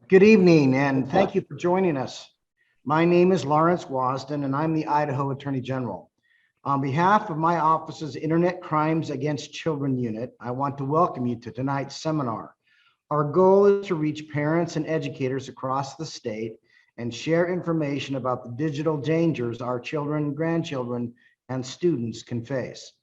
Good evening, and thank you for joining us. My name is Lawrence Wasden, and I'm the Idaho Attorney General. On behalf of my office's Internet Crimes Against Children Unit, I want to welcome you to tonight's seminar. Our goal is to reach parents and educators across the state and share information about the digital dangers our children, grandchildren, and students can face.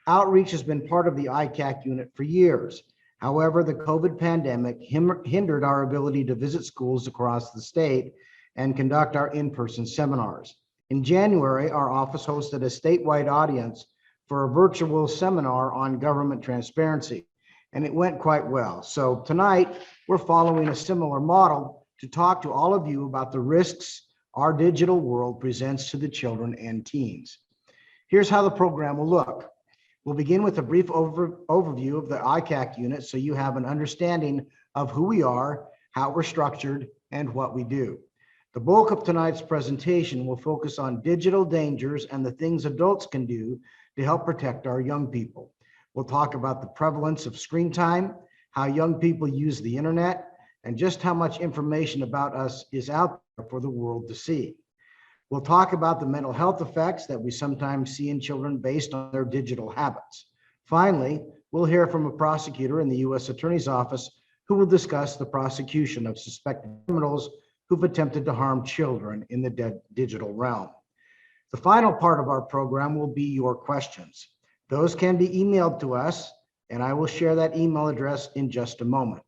Outreach has been part of the ICAC unit for years. However, the COVID pandemic hindered our ability to visit schools across the state and conduct our in-person seminars. In January, our office hosted a statewide audience for a virtual seminar on government transparency, and it went quite well. So tonight, we're following a similar model to talk to all of you about the risks our digital world presents to the children and teens. Here's how the program will look. We'll begin with a brief overview of the ICAC unit so you have an understanding of who we are, how we're structured, and what we do. The bulk of tonight's presentation will focus on digital dangers and the things adults can do to help protect our young people. We'll talk about the prevalence of screen time, how young people use the internet, and just how much information about us is out there for the world to see. We'll talk about the mental health effects that we sometimes see in children based on their digital habits. Finally, we'll hear from a prosecutor in the U.S. Attorney's Office who will discuss the prosecution of suspected criminals who've attempted to harm children in the digital realm. The final part of our program will be your questions. Those can be emailed to us, and I will share that email address in just a moment.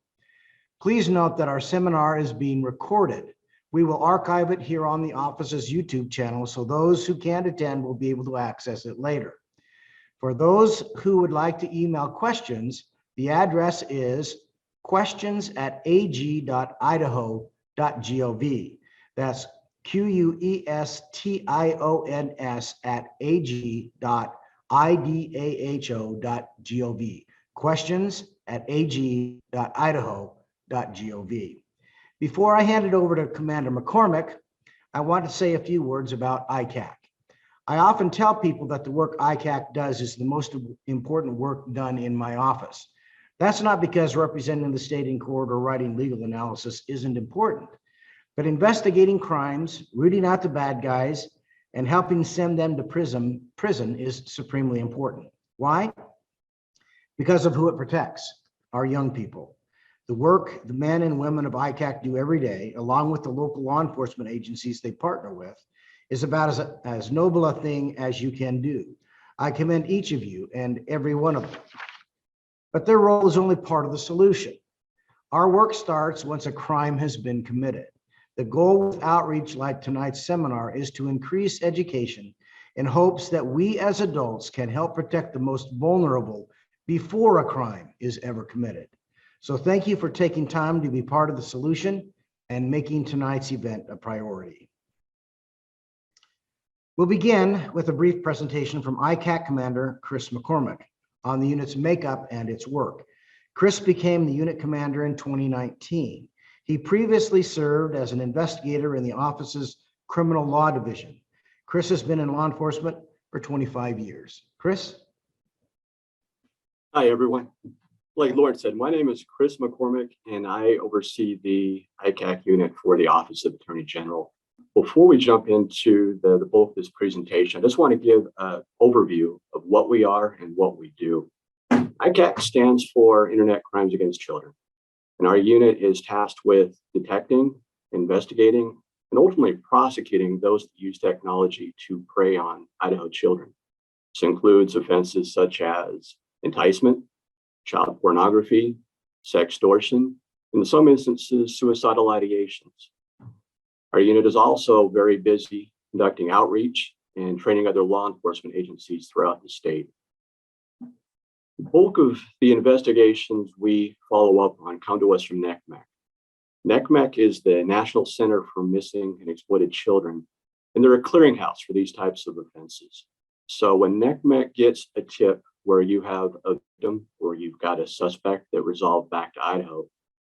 Please note that our seminar is being recorded. We will archive it here on the office's YouTube channel, so those who can't attend will be able to access it later. For those who would like to email questions, the address is questions@ag.idaho.gov. That's questions@ag.idaho.gov. Questions@ag.idaho.gov. Before I hand it over to Commander McCormick, I want to say a few words about ICAC. I often tell people that the work ICAC does is the most important work done in my office. That's not because representing the state in court or writing legal analysis isn't important, but investigating crimes, rooting out the bad guys, and helping send them to prison is supremely important. Why? Because of who it protects, our young people. The work the men and women of ICAC do every day, along with the local law enforcement agencies they partner with, is about as noble a thing as you can do. I commend each of you and every one of them. But their role is only part of the solution. Our work starts once a crime has been committed. The goal with outreach like tonight's seminar is to increase education in hopes that we as adults can help protect the most vulnerable before a crime is ever committed. So thank you for taking time to be part of the solution and making tonight's event a priority. We'll begin with a brief presentation from ICAC Commander Chris McCormick on the unit's makeup and its work. Chris became the unit commander in 2019. He previously served as an investigator in the office's criminal law division. Chris has been in law enforcement for 25 years. Chris? Hi, everyone. Like Lord said, my name is Chris McCormick, and I oversee the ICAC unit for the Office of Attorney General. Before we jump into the bulk of this presentation, I just want to give an overview of what we are and what we do. ICAC stands for Internet Crimes Against Children, and our unit is tasked with detecting, investigating, and ultimately prosecuting those that use technology to prey on Idaho children. This includes offenses such as enticement, child pornography, sextortion, and in some instances, suicidal ideations. Our unit is also very busy conducting outreach and training other law enforcement agencies throughout the state. The bulk of the investigations we follow up on come to us from NCMEC. NCMEC is the National Center for Missing and Exploited Children, and they're a clearinghouse for these types of offenses. So when NCMEC gets a tip where you have a victim or you've got a suspect that resolved back to Idaho,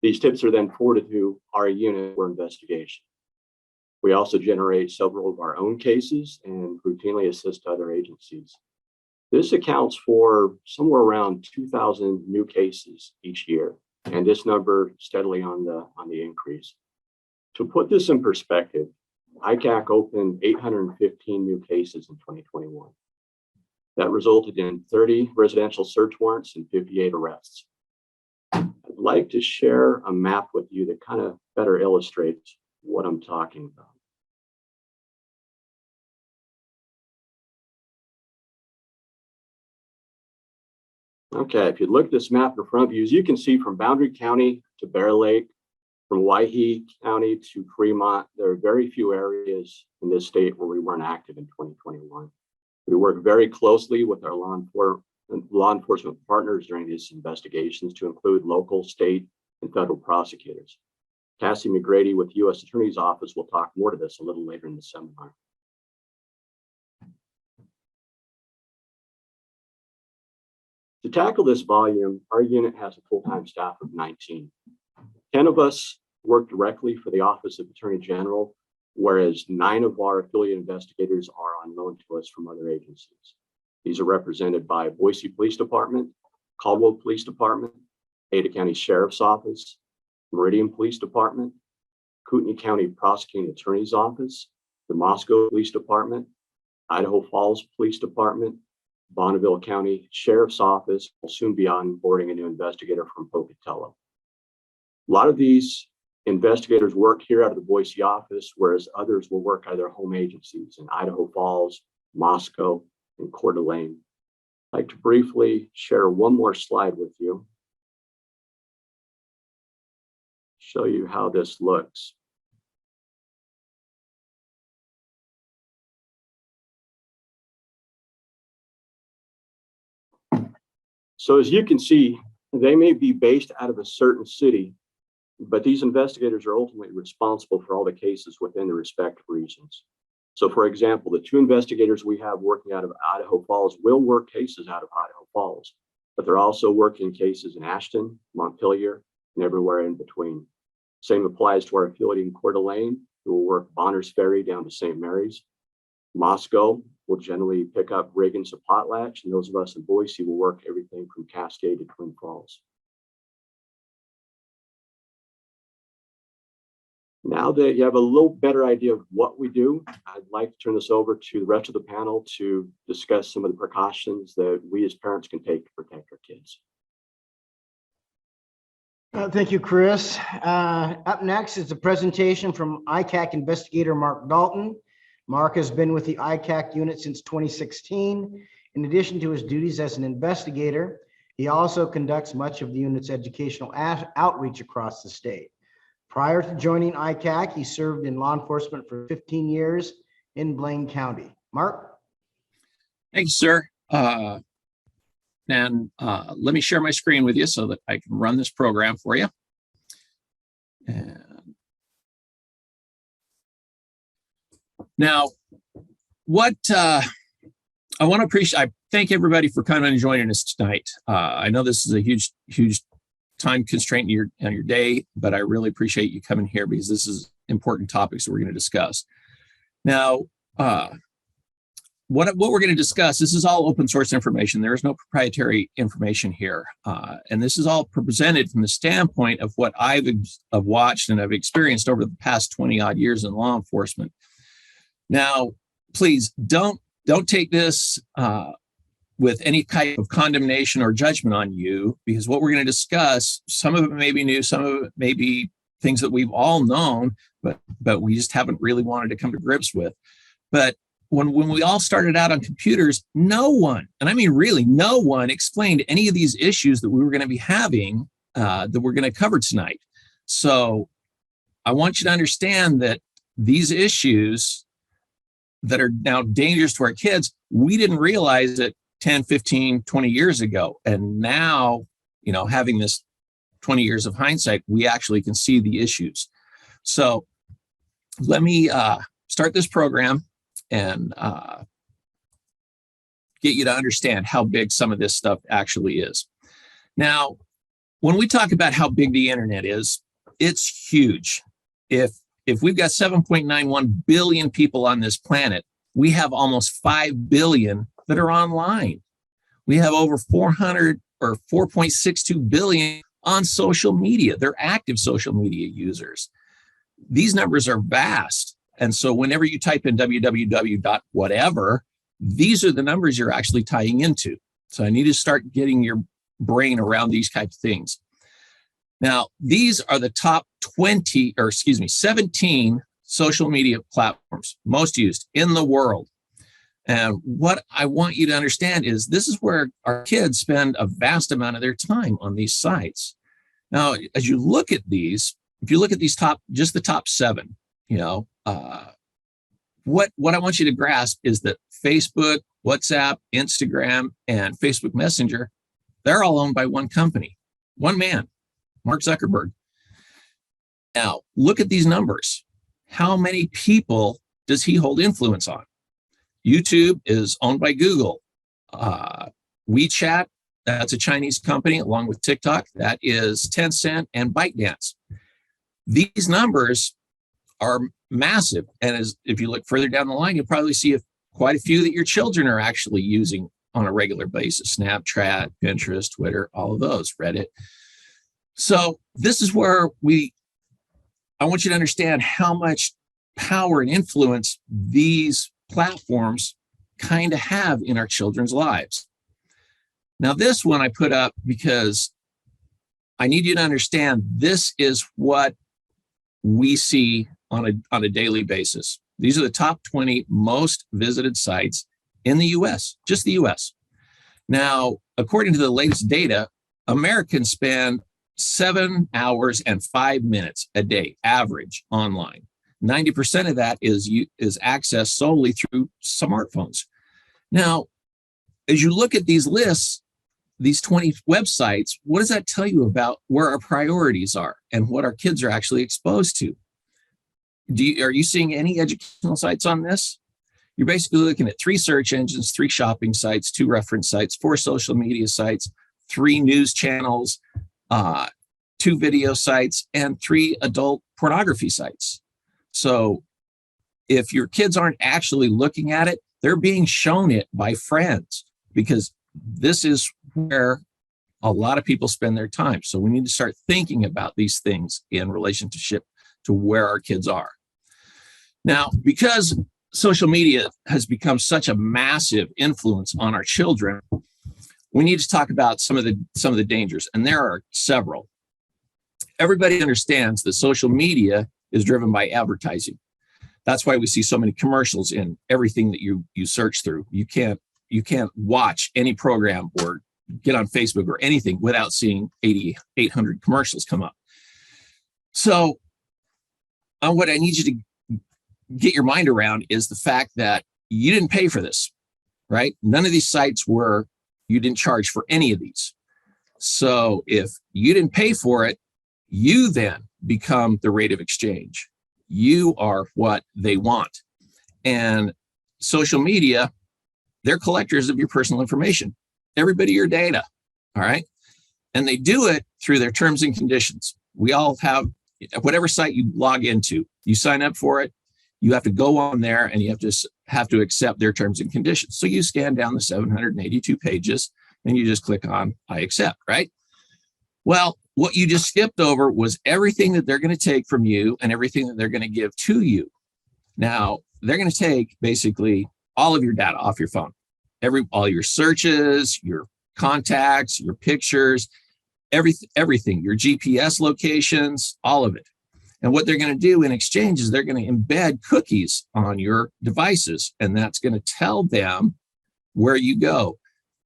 these tips are then forwarded to our unit for investigation. We also generate several of our own cases and routinely assist other agencies. This accounts for somewhere around 2,000 new cases each year, and this number steadily on the increase. To put this in perspective, ICAC opened 815 new cases in 2021. That resulted in 30 residential search warrants and 58 arrests. I'd like to share a map with you that kind of better illustrates what I'm talking about. Okay, if you look at this map in front of you, as you can see from Boundary County to Bear Lake, from Waihee County to Fremont, there are very few areas in this state where we weren't active in 2021. We work very closely with our law enforcement partners during these investigations to include local, state, and federal prosecutors. Cassie McGrady with the U.S. Attorney's Office will talk more to this a little later in the seminar. To tackle this volume, our unit has a full-time staff of 19. 10 of us work directly for the Office of Attorney General, whereas 9 of our affiliate investigators are on loan to us from other agencies. These are represented by Boise Police Department, Caldwell Police Department, Ada County Sheriff's Office, Meridian Police Department, Kootenai County Prosecuting Attorney's Office, the Moscow Police Department, Idaho Falls Police Department, Bonneville County Sheriff's Office will soon be onboarding a new investigator from Pocatello. A lot of these investigators work here out of the Boise office, whereas others will work out of their home agencies in Idaho Falls, Moscow, and Coeur d'Alene. I'd like to briefly share one more slide with you. Show you how this looks. So as you can see, they may be based out of a certain city, but these investigators are ultimately responsible for all the cases within the respective regions. So for example, the 2 investigators we have working out of Idaho Falls will work cases out of Idaho Falls, but they're also working cases in Ashton, Montpelier, and everywhere in between. Same applies to our affiliate in Coeur d'Alene, who will work Bonners Ferry down to St. Mary's. Moscow will generally pick up Riggins to Potlatch, and those of us in Boise will work everything from Cascade to Twin Falls. Now that you have a little better idea of what we do, I'd like to turn this over to the rest of the panel to discuss some of the precautions that we as parents can take to protect our kids. Thank you, Chris. Up next is a presentation from ICAC investigator Mark Dalton. Mark has been with the ICAC unit since 2016. In addition to his duties as an investigator, he also conducts much of the unit's educational outreach across the state. Prior to joining ICAC, he served in law enforcement for 15 years in Blaine County. Mark? Thank you, sir. Let me share my screen with you so that I can run this program for you. And now, what I want to appreciate, I thank everybody for coming and joining us tonight. I know this is a huge time constraint on your day, but I really appreciate you coming here because this is important topics that we're going to discuss. Now, what we're going to discuss, this is all open source information. There is no proprietary information here. And this is all presented from the standpoint of what I've watched and I've experienced over the past 20 odd years in law enforcement. Now, please don't take this with any type of condemnation or judgment on you, because what we're going to discuss, some of it may be new, some of it may be things that we've all known, but we just haven't really wanted to come to grips with. But when we all started out on computers, no one, and I mean really no one, explained any of these issues that we were going to be having that we're going to cover tonight. So I want you to understand that these issues that are now dangerous to our kids, we didn't realize it 10, 15, 20 years ago. And now, having this 20 years of hindsight, we actually can see the issues. So let me start this program and get you to understand how big some of this stuff actually is. Now, when we talk about how big the internet is, it's huge. If we've got 7.91 billion people on this planet, we have almost 5 billion that are online. We have over 400 or 4.62 billion on social media. They're active social media users. These numbers are vast. And so whenever you type in www.whatever, these are the numbers you're actually tying into. So I need to start getting your brain around these types of things. Now, these are the top 17 social media platforms most used in the world. And what I want you to understand is this is where our kids spend a vast amount of their time on these sites. Now, as you look at these, if you look at these just the top 7, what I want you to grasp is that Facebook, WhatsApp, Instagram, and Facebook Messenger, they're all owned by one company, one man, Mark Zuckerberg. Now, look at these numbers. How many people does he hold influence on? YouTube is owned by Google. WeChat, that's a Chinese company, along with TikTok, that is Tencent and ByteDance. These numbers are massive. And if you look further down the line, you'll probably see quite a few that your children are actually using on a regular basis. Snapchat, Pinterest, Twitter, all of those, Reddit. So this is where I want you to understand how much power and influence these platforms kind of have in our children's lives. Now, this one I put up because I need you to understand this is what we see on a daily basis. These are the top 20 most visited sites in the US, just the US. Now, according to the latest data, Americans spend 7 hours and 5 minutes a day, average, online. 90% of that is accessed solely through smartphones. Now, as you look at these lists, these 20 websites, what does that tell you about where our priorities are and what our kids are actually exposed to? Are you seeing any educational sites on this? You're basically looking at 3 search engines, 3 shopping sites, 2 reference sites, 4 social media sites, 3 news channels, 2 video sites, and 3 adult pornography sites. So if your kids aren't actually looking at it, they're being shown it by friends, because this is where a lot of people spend their time. So we need to start thinking about these things in relationship to where our kids are. Now, because social media has become such a massive influence on our children, we need to talk about some of the dangers, and there are several. Everybody understands that social media is driven by advertising. That's why we see so many commercials in everything that you search through. You can't watch any program or get on Facebook or anything without seeing 800 commercials come up. So what I need you to get your mind around is the fact that you didn't pay for this, right? None of these sites you didn't charge for any of these. So if you didn't pay for it, you then become the rate of exchange. You are what they want. And social media, they're collectors of your personal information, everybody your data, all right? And they do it through their terms and conditions. We all have, whatever site you log into, you sign up for it, you have to go on there and you have to accept their terms and conditions. So you scan down the 782 pages and you just click on I accept, right? Well, what you just skipped over was everything that they're going to take from you and everything that they're going to give to you. Now, they're going to take basically all of your data off your phone, all your searches, your contacts, your pictures, everything, your GPS locations, all of it. And what they're going to do in exchange is they're going to embed cookies on your devices, and that's going to tell them where you go.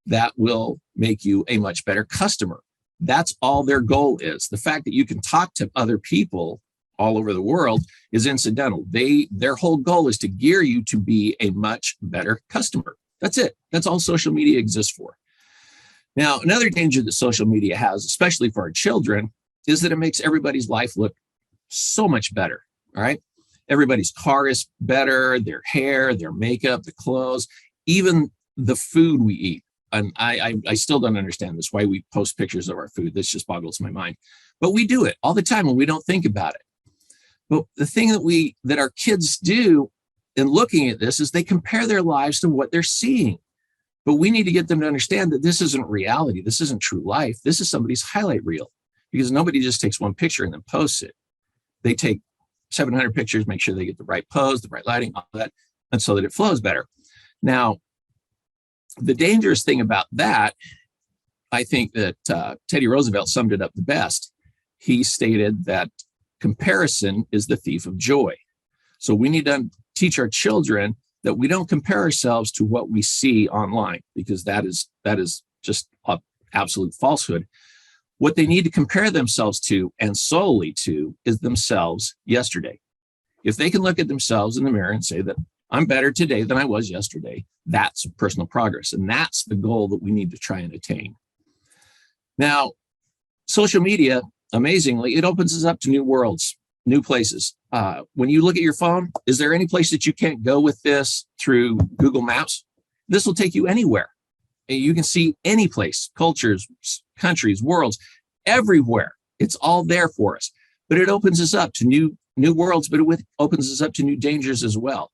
That will make you a much better customer. That's all their goal is. The fact that you can talk to other people all over the world is incidental. Their whole goal is to gear you to be a much better customer. That's it. That's all social media exists for. Now, another danger that social media has, especially for our children, is that it makes everybody's life look so much better. All right. Everybody's car is better, their hair, their makeup, the clothes, even the food we eat. And I still don't understand this, why we post pictures of our food. This just boggles my mind. But we do it all the time and we don't think about it. But the thing that our kids do in looking at this is they compare their lives to what they're seeing. But we need to get them to understand that this isn't reality. This isn't true life. This is somebody's highlight reel, because nobody just takes one picture and then posts it. They take 700 pictures, make sure they get the right pose, the right lighting, all that, and so that it flows better. Now, the dangerous thing about that, I think that Teddy Roosevelt summed it up the best. He stated that comparison is the thief of joy. So we need to teach our children that we don't compare ourselves to what we see online, because that is just an absolute falsehood. What they need to compare themselves to, and solely to, is themselves yesterday. If they can look at themselves in the mirror and say that I'm better today than I was yesterday, that's personal progress. And that's the goal that we need to try and attain. Now, social media, amazingly, it opens us up to new worlds, new places. When you look at your phone, is there any place that you can't go with this through Google Maps? This will take you anywhere. You can see any place, cultures, countries, worlds, everywhere. It's all there for us. But it opens us up to new worlds, but it opens us up to new dangers as well.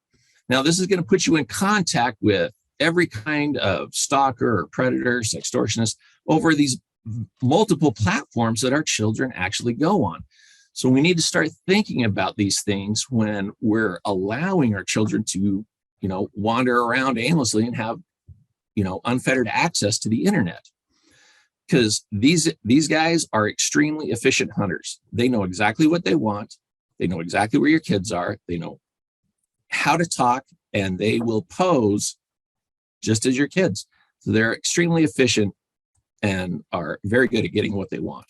Now, this is going to put you in contact with every kind of stalker or predator, sextortionist over these multiple platforms that our children actually go on. So we need to start thinking about these things when we're allowing our children to, wander around aimlessly and have, unfettered access to the internet. Because these guys are extremely efficient hunters. They know exactly what they want. They know exactly where your kids are. They know how to talk, and they will pose just as your kids. So they're extremely efficient and are very good at getting what they want.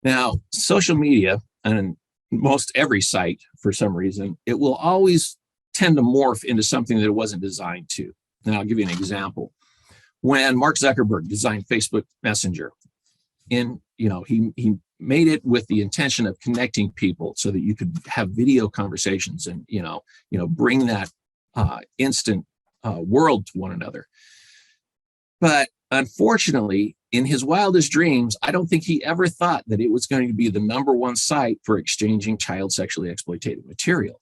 Now, social media, and most every site, for some reason, it will always tend to morph into something that it wasn't designed to. Now, I'll give you an example. When Mark Zuckerberg designed Facebook Messenger, he made it with the intention of connecting people so that you could have video conversations and bring that instant world to one another. But unfortunately, in his wildest dreams, I don't think he ever thought that it was going to be the #1 site for exchanging child sexually exploitative material.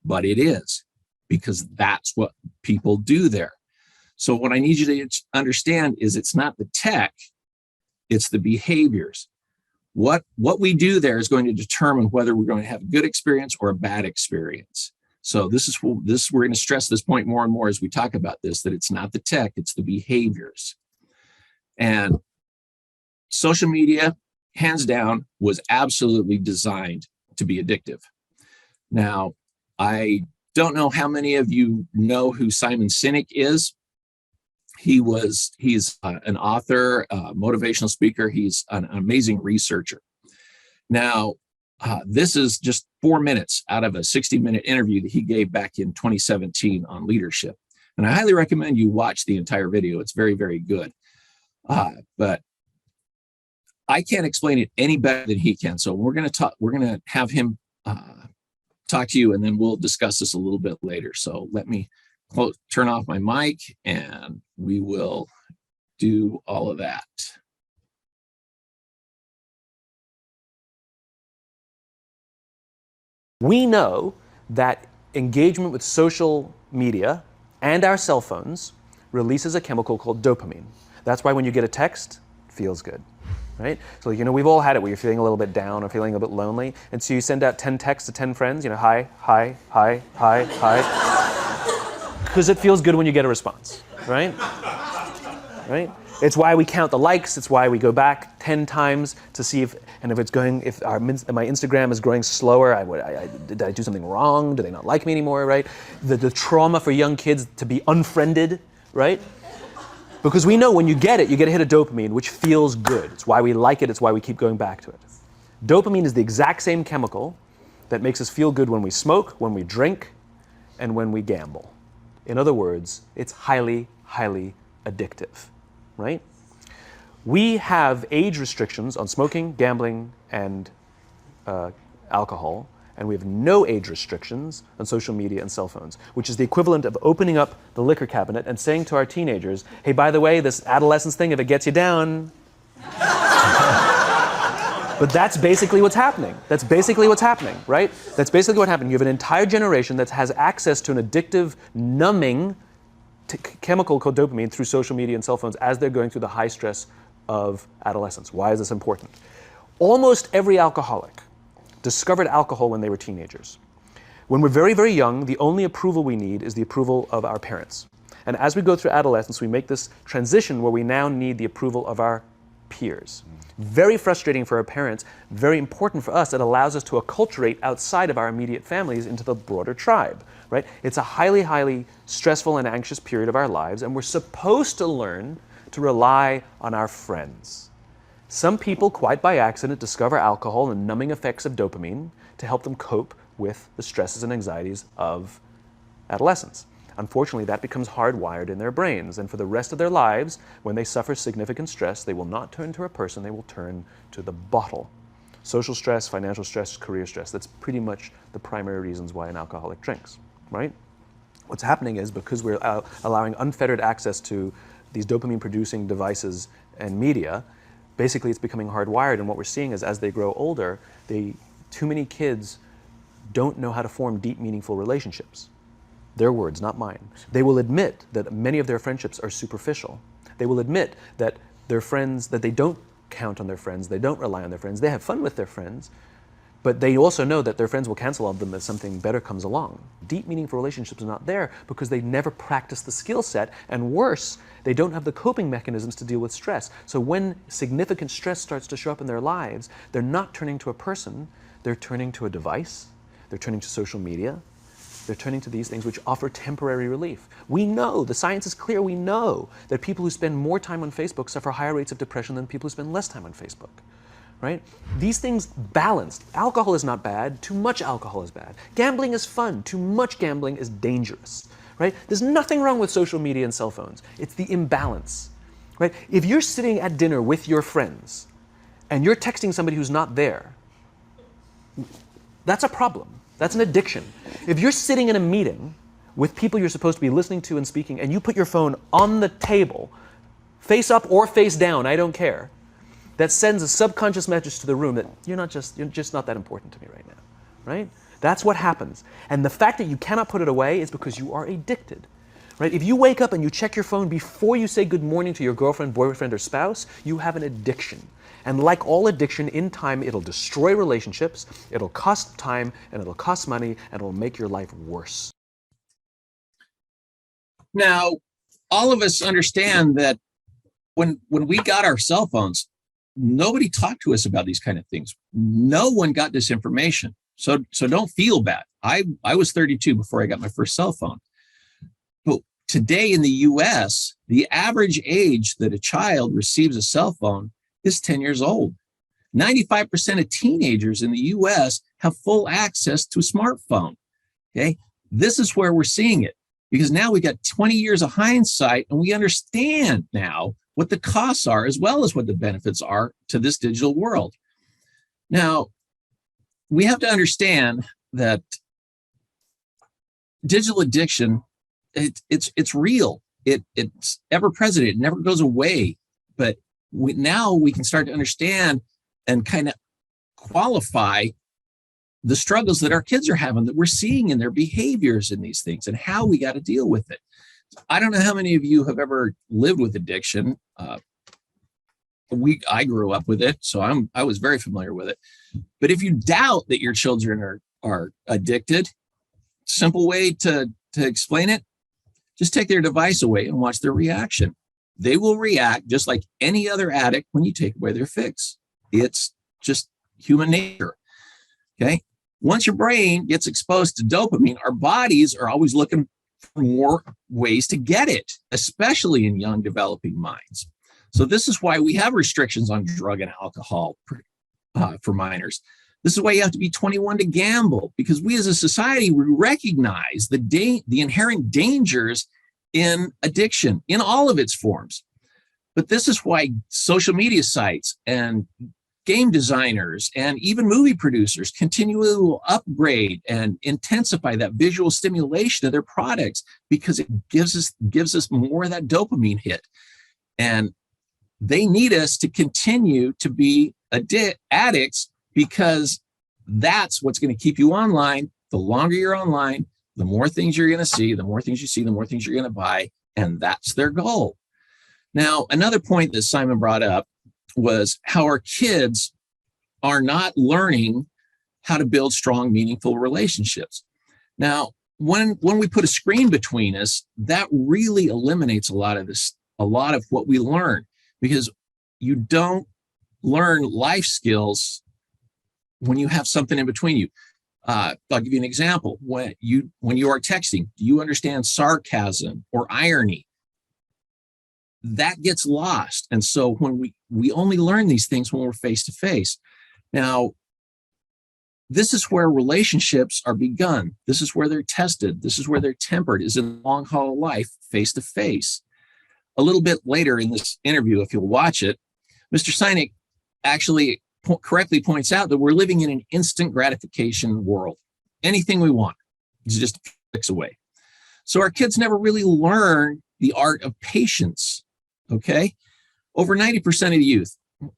But it is, because that's what people do there. So what I need you to understand is it's not the tech, it's the behaviors. What we do there is going to determine whether we're going to have a good experience or a bad experience. So we're going to stress this point more and more as we talk about this, that it's not the tech, it's the behaviors. And social media, hands down, was absolutely designed to be addictive. Now, I don't know how many of you know who Simon Sinek is. He's an author, motivational speaker. He's an amazing researcher. Now, this is just 4 minutes out of a 60-minute interview that he gave back in 2017 on leadership. And I highly recommend you watch the entire video. It's very, very good. But I can't explain it any better than he can. So we're going to have him talk to you, and then we'll discuss this a little bit later. So let me turn off my mic, and we will do all of that. We know that engagement with social media and our cell phones releases a chemical called dopamine. That's why when you get a text, it feels good, right? So, we've all had it where you're feeling a little bit down or feeling a bit lonely. And so you send out 10 texts to 10 friends, hi, hi, hi, hi, hi. Because it feels good when you get a response, right? Right? It's why we count the likes. It's why we go back 10 times to see if my Instagram is growing slower, did I do something wrong? Do they not like me anymore, right? The trauma for young kids to be unfriended, right? Because we know when you get a hit of dopamine, which feels good. It's why we like it. It's why we keep going back to it. Dopamine is the exact same chemical that makes us feel good when we smoke, when we drink, and when we gamble. In other words, it's highly, highly addictive, right? We have age restrictions on smoking, gambling, and alcohol, and we have no age restrictions on social media and cell phones, which is the equivalent of opening up the liquor cabinet and saying to our teenagers, hey, by the way, this adolescence thing, if it gets you down. But that's basically what's happening. That's basically what's happening, right? That's basically what happened. You have an entire generation that has access to an addictive, numbing chemical called dopamine through social media and cell phones as they're going through the high stress of adolescence. Why is this important? Almost every alcoholic discovered alcohol when they were teenagers. When we're very, very young, the only approval we need is the approval of our parents. And as we go through adolescence, we make this transition where we now need the approval of our peers. Very frustrating for our parents, very important for us. It allows us to acculturate outside of our immediate families into the broader tribe, right? It's a highly, highly stressful and anxious period of our lives, and we're supposed to learn to rely on our friends. Some people, quite by accident, discover alcohol and numbing effects of dopamine to help them cope with the stresses and anxieties of adolescence. Unfortunately, that becomes hardwired in their brains, and for the rest of their lives, when they suffer significant stress, they will not turn to a person, they will turn to the bottle. Social stress, financial stress, career stress, that's pretty much the primary reasons why an alcoholic drinks, right? What's happening is because we're allowing unfettered access to these dopamine-producing devices and media, basically it's becoming hardwired, and what we're seeing is as they grow older, too many kids don't know how to form deep, meaningful relationships. Their words, not mine. They will admit that many of their friendships are superficial. They will admit that their friends, that they don't count on their friends, they don't rely on their friends, they have fun with their friends, but they also know that their friends will cancel on them as something better comes along. Deep, meaningful relationships are not there because they never practice the skill set, and worse, they don't have the coping mechanisms to deal with stress. So when significant stress starts to show up in their lives, they're not turning to a person, they're turning to a device, they're turning to social media, they're turning to these things which offer temporary relief. We know, the science is clear, we know that people who spend more time on Facebook suffer higher rates of depression than people who spend less time on Facebook, right? These things balanced. Alcohol is not bad, too much alcohol is bad. Gambling is fun, too much gambling is dangerous, right? There's nothing wrong with social media and cell phones. It's the imbalance, right? If you're sitting at dinner with your friends and you're texting somebody who's not there, that's a problem. That's an addiction. If you're sitting in a meeting with people you're supposed to be listening to and speaking, and you put your phone on the table, face up or face down, I don't care, that sends a subconscious message to the room that you're just not that important to me right now, right? That's what happens. And the fact that you cannot put it away is because you are addicted, right? If you wake up and you check your phone before you say good morning to your girlfriend, boyfriend, or spouse, you have an addiction. And like all addiction, in time, it'll destroy relationships, it'll cost time, and it'll cost money, and it'll make your life worse. Now, all of us understand that when we got our cell phones, nobody talked to us about these kind of things. No one got this information. So don't feel bad. I was 32 before I got my first cell phone. But today in the US, the average age that a child receives a cell phone is 10 years old. 95% of teenagers in the US have full access to a smartphone. Okay, this is where we're seeing it, because now we got 20 years of hindsight, and we understand now what the costs are as well as what the benefits are to this digital world. Now, we have to understand that digital addiction, it's real. It's ever present. It never goes away. But now we can start to understand and kind of qualify the struggles that our kids are having, that we're seeing in their behaviors in these things, and how we got to deal with it. I don't know how many of you have ever lived with addiction. I grew up with it, so I was very familiar with it. But if you doubt that your children are addicted, simple way to explain it, just take their device away and watch their reaction. They will react just like any other addict when you take away their fix. It's just human nature, okay? Once your brain gets exposed to dopamine, our bodies are always looking for more ways to get it, especially in young developing minds. So this is why we have restrictions on drug and alcohol for minors. This is why you have to be 21 to gamble, because we as a society, we recognize the inherent dangers in addiction in all of its forms. But this is why social media sites and game designers and even movie producers continually will upgrade and intensify that visual stimulation of their products, because it gives us more of that dopamine hit. And they need us to continue to be addicts, because that's what's going to keep you online. The longer you're online, the more things you're going to see, the more things you see, the more things you're going to buy, and that's their goal. Now, another point that Simon brought up was how our kids are not learning how to build strong, meaningful relationships. Now, when we put a screen between us, that really eliminates a lot of what we learn, because you don't learn life skills when you have something in between you. I'll give you an example. When you are texting, do you understand sarcasm or irony? That gets lost. And so when we only learn these things when we're face to face. Now, this is where relationships are begun. This is where they're tested. This is where they're tempered, is in the long haul of life, face to face. A little bit later in this interview, if you'll watch it, Mr. Sinek actually correctly points out that we're living in an instant gratification world. Anything we want is just a few clicks away. So our kids never really learn the art of patience, okay? Over 90% of the youth,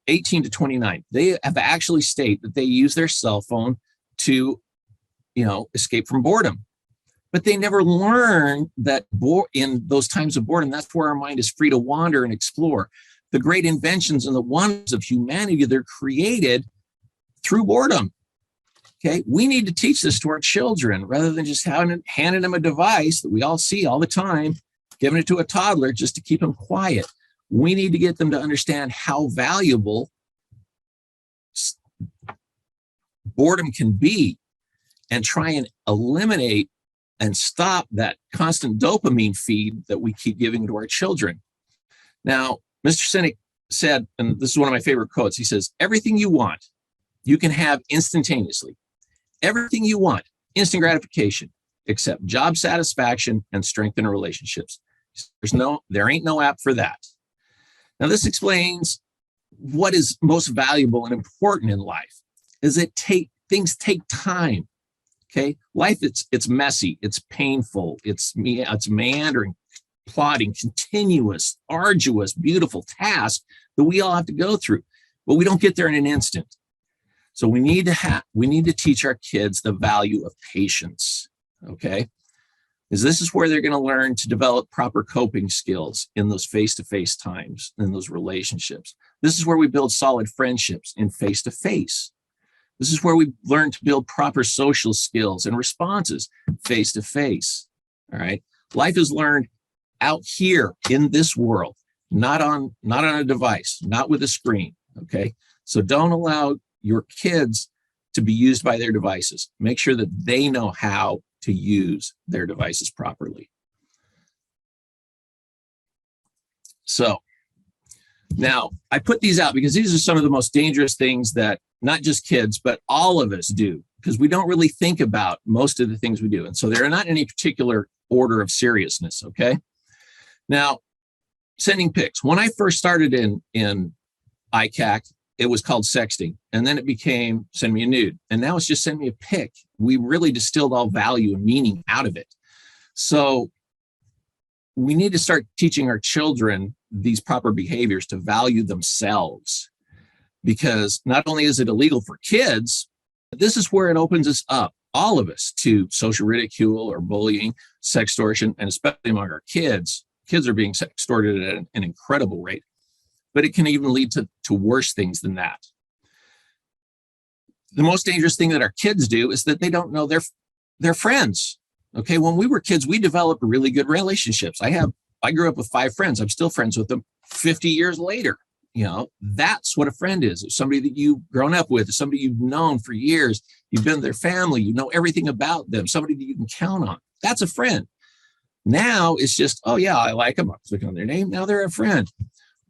18 to 29, they have actually stated that they use their cell phone to, escape from boredom. But they never learn that in those times of boredom, that's where our mind is free to wander and explore. The great inventions and the wonders of humanity, they're created through boredom. Okay, we need to teach this to our children rather than just handing them a device that we all see all the time, giving it to a toddler just to keep them quiet. We need to get them to understand how valuable boredom can be and try and eliminate and stop that constant dopamine feed that we keep giving to our children. Now, Mr. Sinek said, and this is one of my favorite quotes, he says, everything you want, you can have instantaneously. Everything you want, instant gratification, except job satisfaction and strengthen relationships. There ain't no app for that. Now, this explains what is most valuable and important in life, is things take time. Okay, life, it's messy, it's painful, it's meandering, plodding, continuous, arduous, beautiful task that we all have to go through, but we don't get there in an instant. So we need to teach our kids the value of patience. Okay, because this is where they're going to learn to develop proper coping skills in those face-to-face times, in those relationships. This is where we build solid friendships in face-to-face. This is where we learn to build proper social skills and responses face-to-face. All right. Life is learned out here in this world, not on a device, not with a screen. Okay. So don't allow your kids to be used by their devices. Make sure that they know how to use their devices properly. So now I put these out because these are some of the most dangerous things that not just kids, but all of us do, because we don't really think about most of the things we do. And so they're not in any particular order of seriousness. Okay. Now, sending pics. When I first started in ICAC, it was called sexting, and then it became send me a nude, and now it's just send me a pic. We really distilled all value and meaning out of it. So we need to start teaching our children these proper behaviors to value themselves, because not only is it illegal for kids, but this is where it opens us up, all of us, to social ridicule or bullying, sextortion, and especially among our kids. Kids are being extorted at an incredible rate, but it can even lead to worse things than that. The most dangerous thing that our kids do is that they don't know their friends. Okay, when we were kids, we developed really good relationships. I grew up with 5 friends. I'm still friends with them 50 years later. That's what a friend is. It's somebody that you've grown up with, somebody you've known for years. You've been their family. You know everything about them, somebody that you can count on. That's a friend. Now it's just, oh yeah, I like them. I'm clicking on their name. Now they're a friend.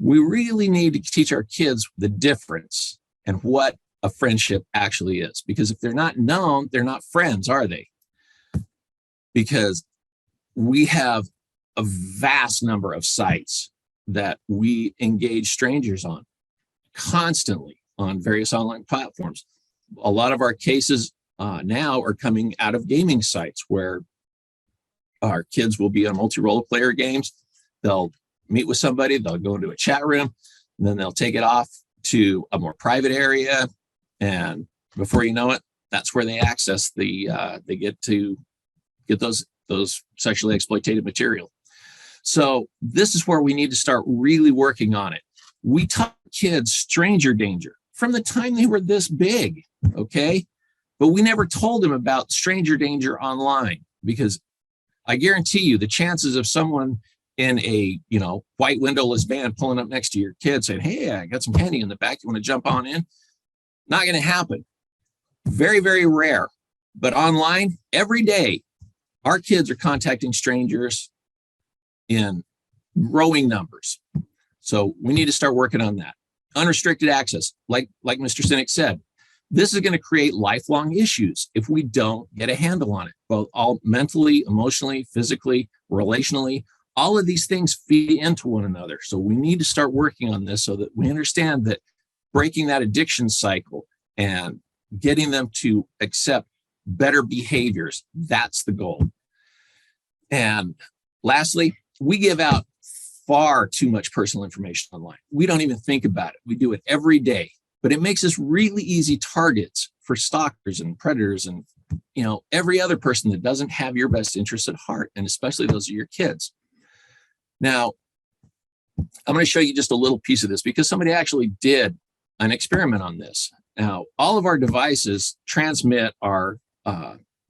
We really need to teach our kids the difference and what a friendship actually is. Because if they're not known, they're not friends, are they? Because we have a vast number of sites that we engage strangers on constantly on various online platforms. A lot of our cases now are coming out of gaming sites where our kids will be on multi-role player games. They'll meet with somebody, they'll go into a chat room, and then they'll take it off to a more private area. And before you know it, that's where they access they get to get those sexually exploitative material. So this is where we need to start really working on it. We taught kids stranger danger from the time they were this big, okay? but we never told them about stranger danger online, because I guarantee you the chances of someone in a, white windowless van pulling up next to your kid saying, hey, I got some candy in the back, you want to jump on in? Not going to happen. Very, very rare. But online, every day, our kids are contacting strangers in growing numbers. So we need to start working on that. Unrestricted access, like Mr. Sinek said, this is going to create lifelong issues if we don't get a handle on it, both all mentally, emotionally, physically, relationally. All of these things feed into one another. So we need to start working on this so that we understand that breaking that addiction cycle and getting them to accept better behaviors, that's the goal. And lastly, we give out far too much personal information online. We don't even think about it. We do it every day, but it makes us really easy targets for stalkers and predators and, every other person that doesn't have your best interests at heart, and especially those of your kids. Now, I'm going to show you just a little piece of this because somebody actually did an experiment on this. Now, all of our devices transmit our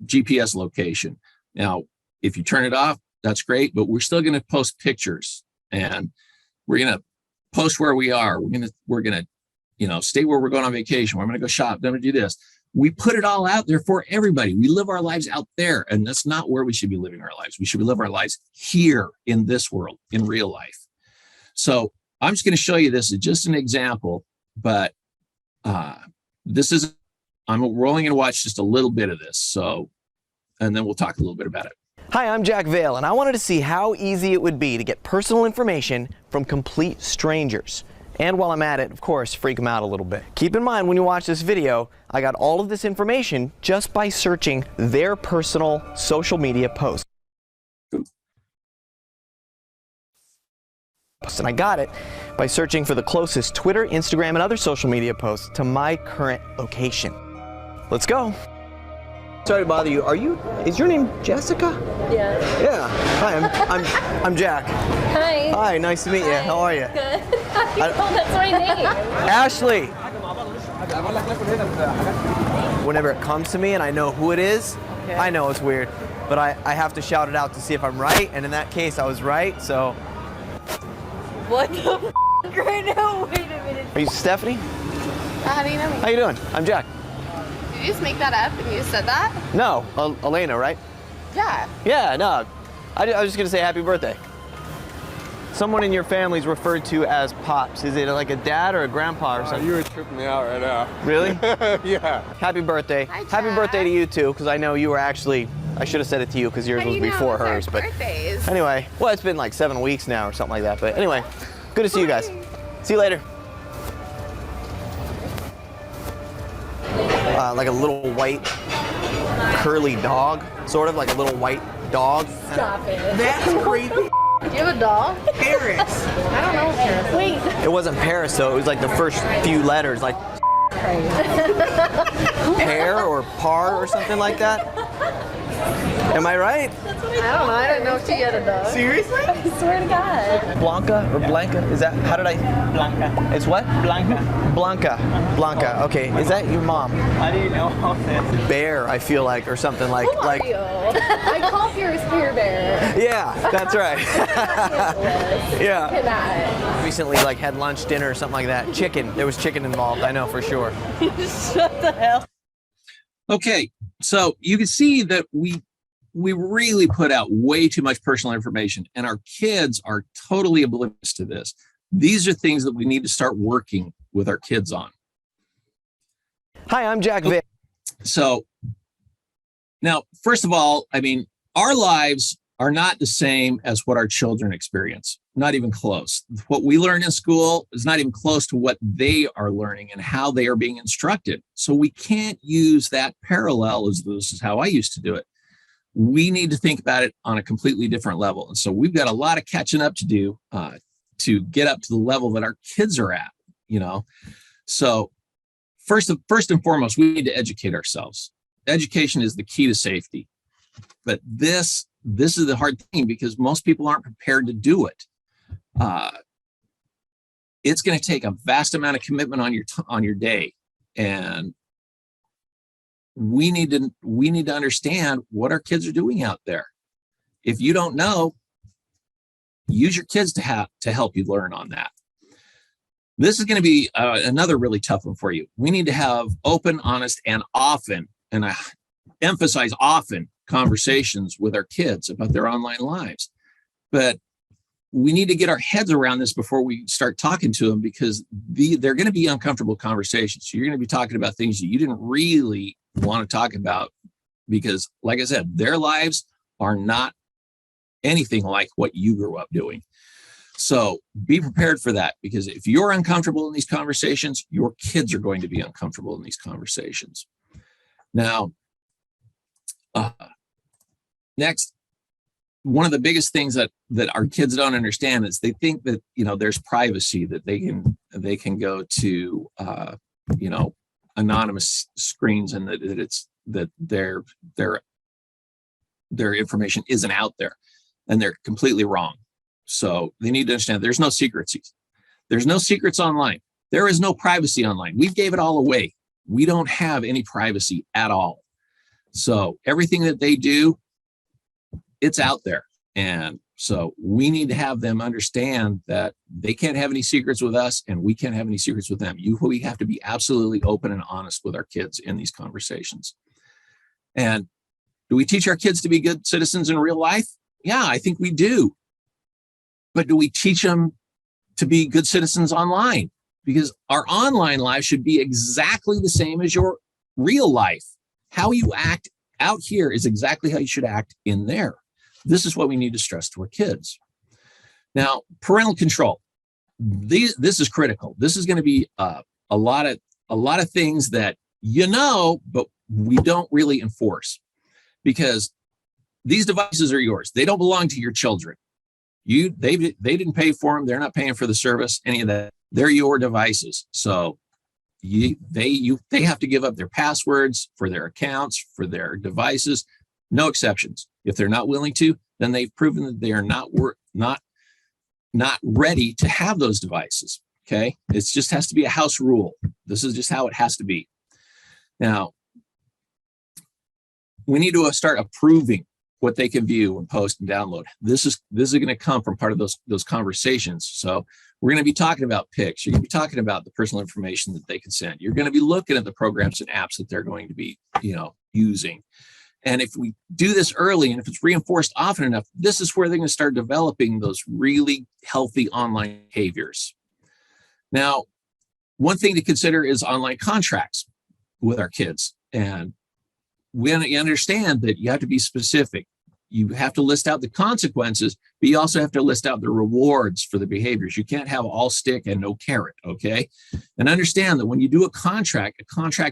GPS location. Now, if you turn it off, that's great, but we're still going to post pictures, and we're going to post where we are. We're going to, stay where we're going on vacation. We're going to go shop. Then we do this. We put it all out there for everybody. We live our lives out there, and that's not where we should be living our lives. We should be living our lives here in this world, in real life. So I'm just going to show you this as just an example, but we're only going to watch just a little bit of this. So, and then we'll talk a little bit about it. Hi, I'm Jack Vale, and I wanted to see how easy it would be to get personal information from complete strangers. And while I'm at it, of course, freak them out a little bit. Keep in mind when you watch this video, I got all of this information just by searching their personal social media posts. And I got it by searching for the closest Twitter, Instagram, and other social media posts to my current location. Let's go. Sorry to bother you. Is your name Jessica? Yeah. Yeah. Hi, I'm Jack. Hi. Hi, nice to meet you. How are you? Good. That's my name. Ashley. Whenever it comes to me and I know who it is, okay. I know it's weird, but I have to shout it out to see if I'm right, and in that case I was right, so. What the f*** right now? Wait a minute. Are you Stephanie? How do you know me? How you doing? I'm Jack. Did you just make that up and you just said that? No, Elena, right? Yeah. Yeah, no. I was just gonna say happy birthday. Someone in your family is referred to as Pops. Is it like a dad or a grandpa or something? You were tripping me out right now. Really? Yeah. Happy birthday. Hi, Jack. Happy birthday to you too, because I know you were actually, I should have said it to you because yours was before hers. But birthdays? anyway, well, it's been like 7 weeks now or something like that. But anyway, good to see you guys. See you later. Like a little white curly dog, sort of like a little white dog. Stop it. That's creepy. Do you have a dog? Paris. I don't know Paris. Wait. It wasn't Paris though, it was like the first few letters, like pear or par or something like that. Am I right? I don't know. I didn't know she had a dog. Seriously? I swear to God. Blanca or Blanca? Is that, how did I? Blanca. It's what? Blanca. Blanca. Okay, is that your mom? How do you know all this? Bear, I feel like, or something like. Who are you? I call Paris Pear Bear. Yeah, that's right. Yeah. Cannot. Recently, like, had lunch, dinner, or something like that. Chicken. There was chicken involved, I know for sure. Shut the hell. Okay, so you can see that we really put out way too much personal information, and our kids are totally oblivious to this. These are things that we need to start working with our kids on. Hi, I'm Jack Vick. So now, first of all, I mean, our lives are not the same as what our children experience, not even close. What we learn in school is not even close to what they are learning and how they are being instructed. So we can't use that parallel as this is how I used to do it. We need to think about it on a completely different level. And so we've got a lot of catching up to do to get up to the level that our kids are at, So first and foremost, we need to educate ourselves. Education is the key to safety. But this is the hard thing because most people aren't prepared to do it. It's going to take a vast amount of commitment on your day, and we need to understand what our kids are doing out there. If you don't know, use your kids to help you learn on that. This is going to be another really tough one for you. We need to have open, honest, and often, and I emphasize often, conversations with our kids about their online lives. But we need to get our heads around this before we start talking to them, because they're going to be uncomfortable conversations. So you're going to be talking about things that you didn't really want to talk about, because, like I said, their lives are not anything like what you grew up doing. So be prepared for that, because if you're uncomfortable in these conversations, your kids are going to be uncomfortable in these conversations. Now, next, one of the biggest things that our kids don't understand is they think that, there's privacy, that they can go to, anonymous screens, and that their information isn't out there, and they're completely wrong. So they need to understand there's no secrets. There's no secrets online. There is no privacy online. We gave it all away. We don't have any privacy at all. So everything that they do, it's out there. And so we need to have them understand that they can't have any secrets with us, and we can't have any secrets with them. We have to be absolutely open and honest with our kids in these conversations. And do we teach our kids to be good citizens in real life? Yeah, I think we do. But do we teach them to be good citizens online? Because our online life should be exactly the same as your real life. How you act out here is exactly how you should act in there. This is what we need to stress to our kids. Now, parental control. This is critical. This is going to be a lot of things that but we don't really enforce, because these devices are yours. They don't belong to your children. They didn't pay for them. They're not paying for the service, any of that. They're your devices. So they have to give up their passwords for their accounts, for their devices, no exceptions. If they're not willing to, then they've proven that they are not ready to have those devices. Okay. It just has to be a house rule. This is just how it has to be. Now, we need to start approving what they can view and post and download. This is going to come from part of those conversations. So we're going to be talking about pics. You're going to be talking about the personal information that they can send. You're going to be looking at the programs and apps that they're going to be, using. And if we do this early, and if it's reinforced often enough, this is where they're going to start developing those really healthy online behaviors. Now, one thing to consider is online contracts with our kids. And we understand that you have to be specific. You have to list out the consequences, but you also have to list out the rewards for the behaviors. You can't have all stick and no carrot, okay? And understand that when you do a contract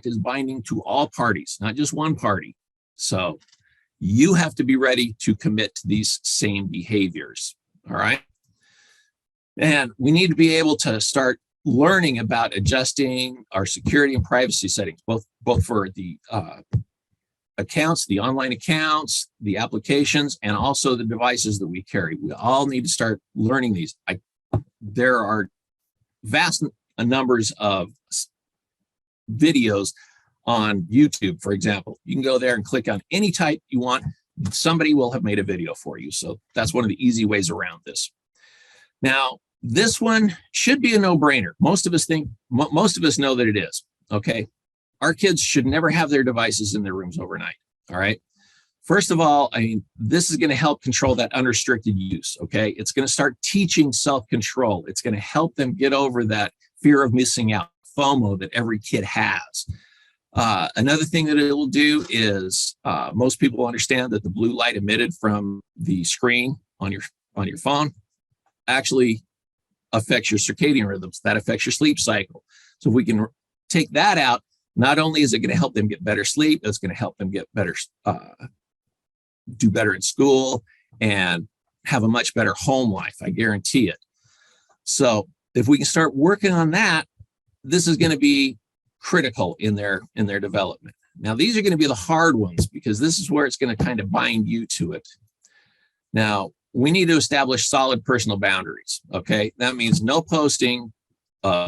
is binding to all parties, not just one party. So you have to be ready to commit to these same behaviors, all right? And we need to be able to start learning about adjusting our security and privacy settings, both for the accounts, the online accounts, the applications, and also the devices that we carry. We all need to start learning these. There are vast numbers of videos on YouTube, for example. You can go there and click on any type you want. Somebody will have made a video for you. So that's one of the easy ways around this. Now, this one should be a no-brainer. Most of us know that it is, okay? Our kids should never have their devices in their rooms overnight, all right? First of all, this is going to help control that unrestricted use, okay? It's going to start teaching self-control. It's going to help them get over that fear of missing out, FOMO, that every kid has. Another thing that it will do is most people understand that the blue light emitted from the screen on your phone actually affects your circadian rhythms. That affects your sleep cycle. So if we can take that out, not only is it going to help them get better sleep, it's going to help them get better, do better in school, and have a much better home life. I guarantee it. So if we can start working on that, this is going to be critical in their development. Now, these are going to be the hard ones, because this is where it's going to kind of bind you to it. Now, we need to establish solid personal boundaries, okay? That means no posting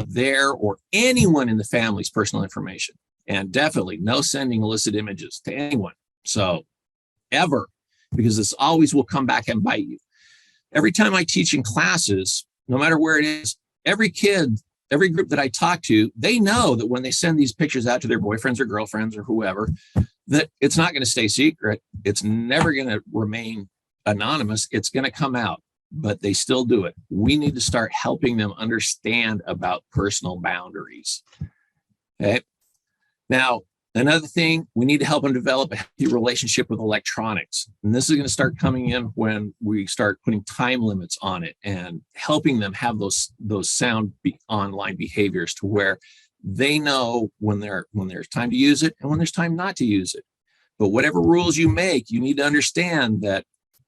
their or anyone in the family's personal information. And definitely no sending illicit images to anyone. So ever, because this always will come back and bite you. Every time I teach in classes, no matter where it is, every kid, every group that I talk to, they know that when they send these pictures out to their boyfriends or girlfriends or whoever, that it's not going to stay secret. It's never going to remain anonymous. It's going to come out, but they still do it. We need to start helping them understand about personal boundaries. Okay. Now, another thing, we need to help them develop a healthy relationship with electronics. And this is going to start coming in when we start putting time limits on it and helping them have those sound online behaviors to where they know when there's time to use it and when there's time not to use it. But whatever rules you make, you need to understand that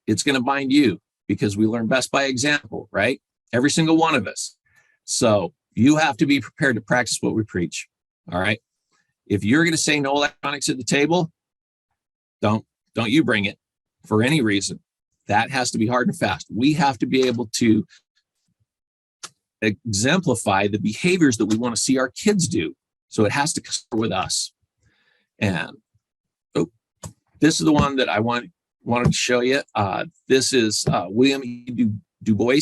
it's going to bind you, because we learn best by example, right? Every single one of us. So you have to be prepared to practice what we preach. All right. If you're going to say no electronics at the table, don't you bring it for any reason. That has to be hard and fast. We have to be able to exemplify the behaviors that we want to see our kids do. So it has to start with us. And this is the one that I wanted to show you. This is William E. Du Bois.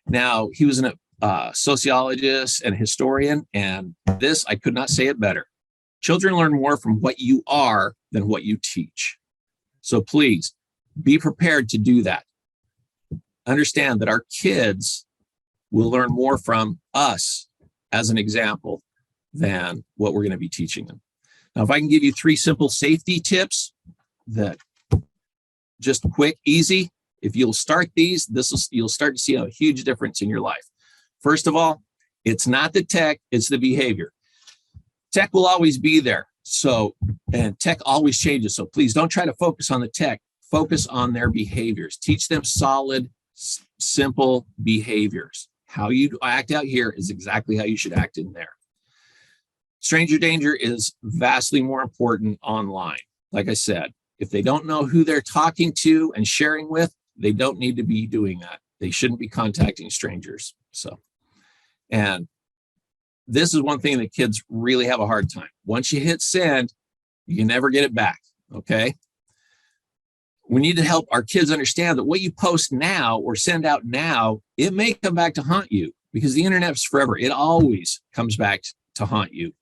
Now, he was a sociologist and historian, and this, I could not say it better. Children learn more from what you are than what you teach. So please be prepared to do that. Understand that our kids will learn more from us as an example than what we're going to be teaching them. Now, if I can give you 3 simple safety tips that just quick, easy, if you'll start these, you'll start to see a huge difference in your life. First of all, it's not the tech, it's the behavior. Tech will always be there. So, and tech always changes. So please don't try to focus on the tech, focus on their behaviors. Teach them solid, simple behaviors. How you act out here is exactly how you should act in there. Stranger danger is vastly more important online. Like I said, if they don't know who they're talking to and sharing with, they don't need to be doing that. They shouldn't be contacting strangers. So, and this is one thing that kids really have a hard time. Once you hit send, you can never get it back, okay? We need to help our kids understand that what you post now or send out now, it may come back to haunt you, because the internet's forever. It always comes back to haunt you.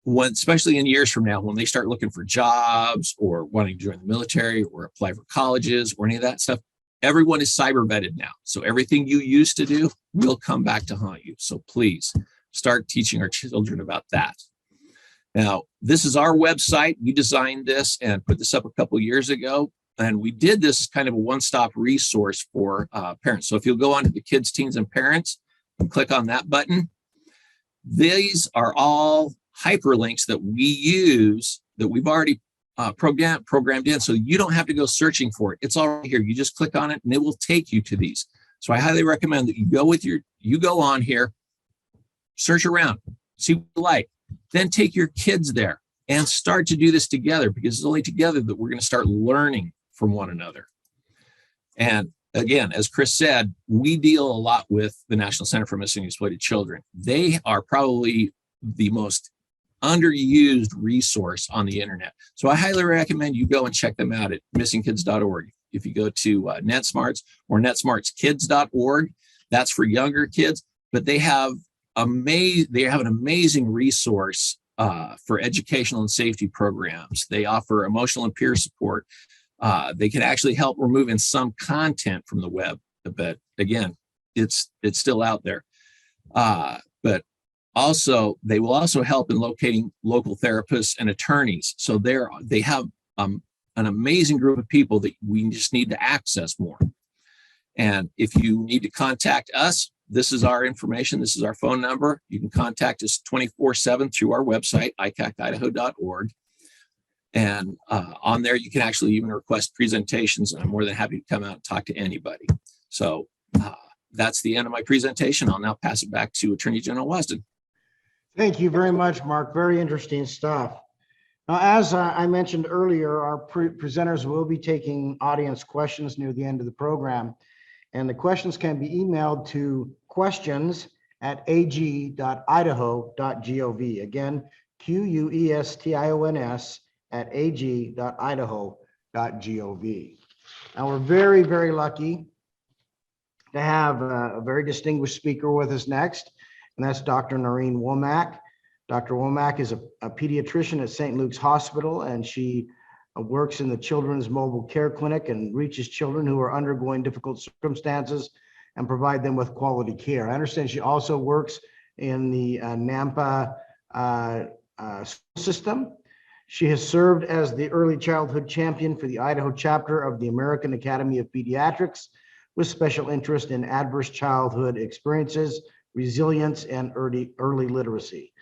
Especially in years from now, when they start looking for jobs or wanting to join the military or apply for colleges or any of that stuff, everyone is cyber vetted now. So everything you used to do will come back to haunt you. So please start teaching our children about that. Now, this is our website. We designed this and put this up a couple of years ago. And we did this kind of a one-stop resource for parents. So if you'll go on to the Kids, Teens, and Parents and click on that button, these are all hyperlinks that we use that we've already programmed in. So you don't have to go searching for it. It's already here. You just click on it and it will take you to these. So I highly recommend that you go on here, search around, see what you like, then take your kids there and start to do this together, because it's only together that we're going to start learning from one another. And again, as Chris said, we deal a lot with the National Center for Missing and Exploited Children. They are probably the most underused resource on the internet. So I highly recommend you go and check them out at missingkids.org. If you go to NetSmarts or netsmartskids.org, that's for younger kids, but they have an amazing resource for educational and safety programs. They offer emotional and peer support. They can actually help removing some content from the web, but again, it's still out there. But also, they will also help in locating local therapists and attorneys. So they have an amazing group of people that we just need to access more. And if you need to contact us, this is our information. This is our phone number. You can contact us 24/7 through our website, ICACidaho.org. And on there, you can actually even request presentations. And I'm more than happy to come out and talk to anybody. So that's the end of my presentation. I'll now pass it back to Attorney General Wasden. Thank you very much, Mark. Very interesting stuff. Now, as I mentioned earlier, our presenters will be taking audience questions near the end of the program. And the questions can be emailed to questions@ag.idaho.gov. Again, questins@ag.idaho.gov. Now, we're very, very lucky to have a very distinguished speaker with us next, and that's Dr. Noreen Womack. Dr. Womack is a pediatrician at St. Luke's Hospital, and she works in the Children's Mobile Care Clinic and reaches children who are undergoing difficult circumstances and provide them with quality care. I understand she also works in the Nampa school system. She has served as the early childhood champion for the Idaho chapter of the American Academy of Pediatrics, with special interest in adverse childhood experiences, resilience, and early literacy.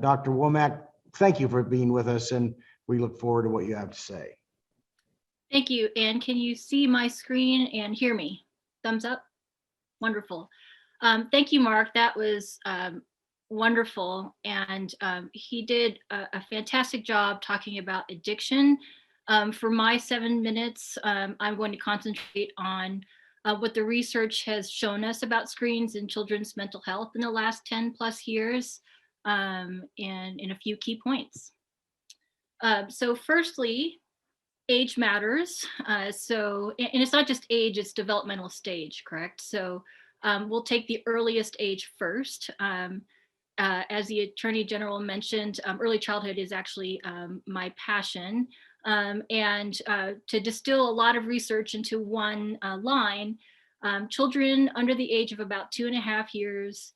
Dr. Womack, thank you for being with us, and we look forward to what you have to say. Thank you. And can you see my screen and hear me? Thumbs up. Wonderful. Thank you, Mark. That was wonderful. And he did a fantastic job talking about addiction. For my 7 minutes, I'm going to concentrate on what the research has shown us about screens and children's mental health in the last 10 plus years, and in a few key points. So firstly, age matters. And it's not just age, it's developmental stage, correct? So we'll take the earliest age first. As the Attorney General mentioned, early childhood is actually my passion. And to distill a lot of research into one line, children under the age of about 2.5 years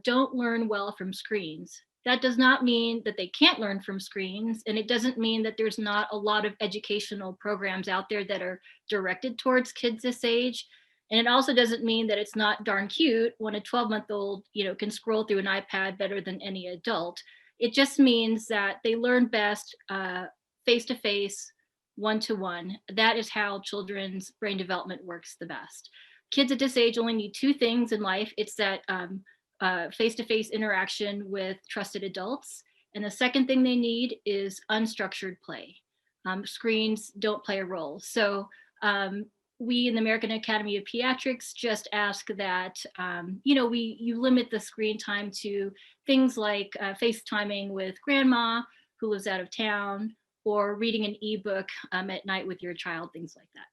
don't learn well from screens. That does not mean that they can't learn from screens, and it doesn't mean that there's not a lot of educational programs out there that are directed towards kids this age. And it also doesn't mean that it's not darn cute when a 12-month-old, can scroll through an iPad better than any adult. It just means that they learn best face-to-face, one-to-one. That is how children's brain development works the best. Kids at this age only need 2 things in life. It's that face-to-face interaction with trusted adults. And the second thing they need is unstructured play. Screens don't play a role. So we in the American Academy of Pediatrics just ask that, you limit the screen time to things like FaceTiming with grandma who lives out of town, or reading an ebook at night with your child, things like that.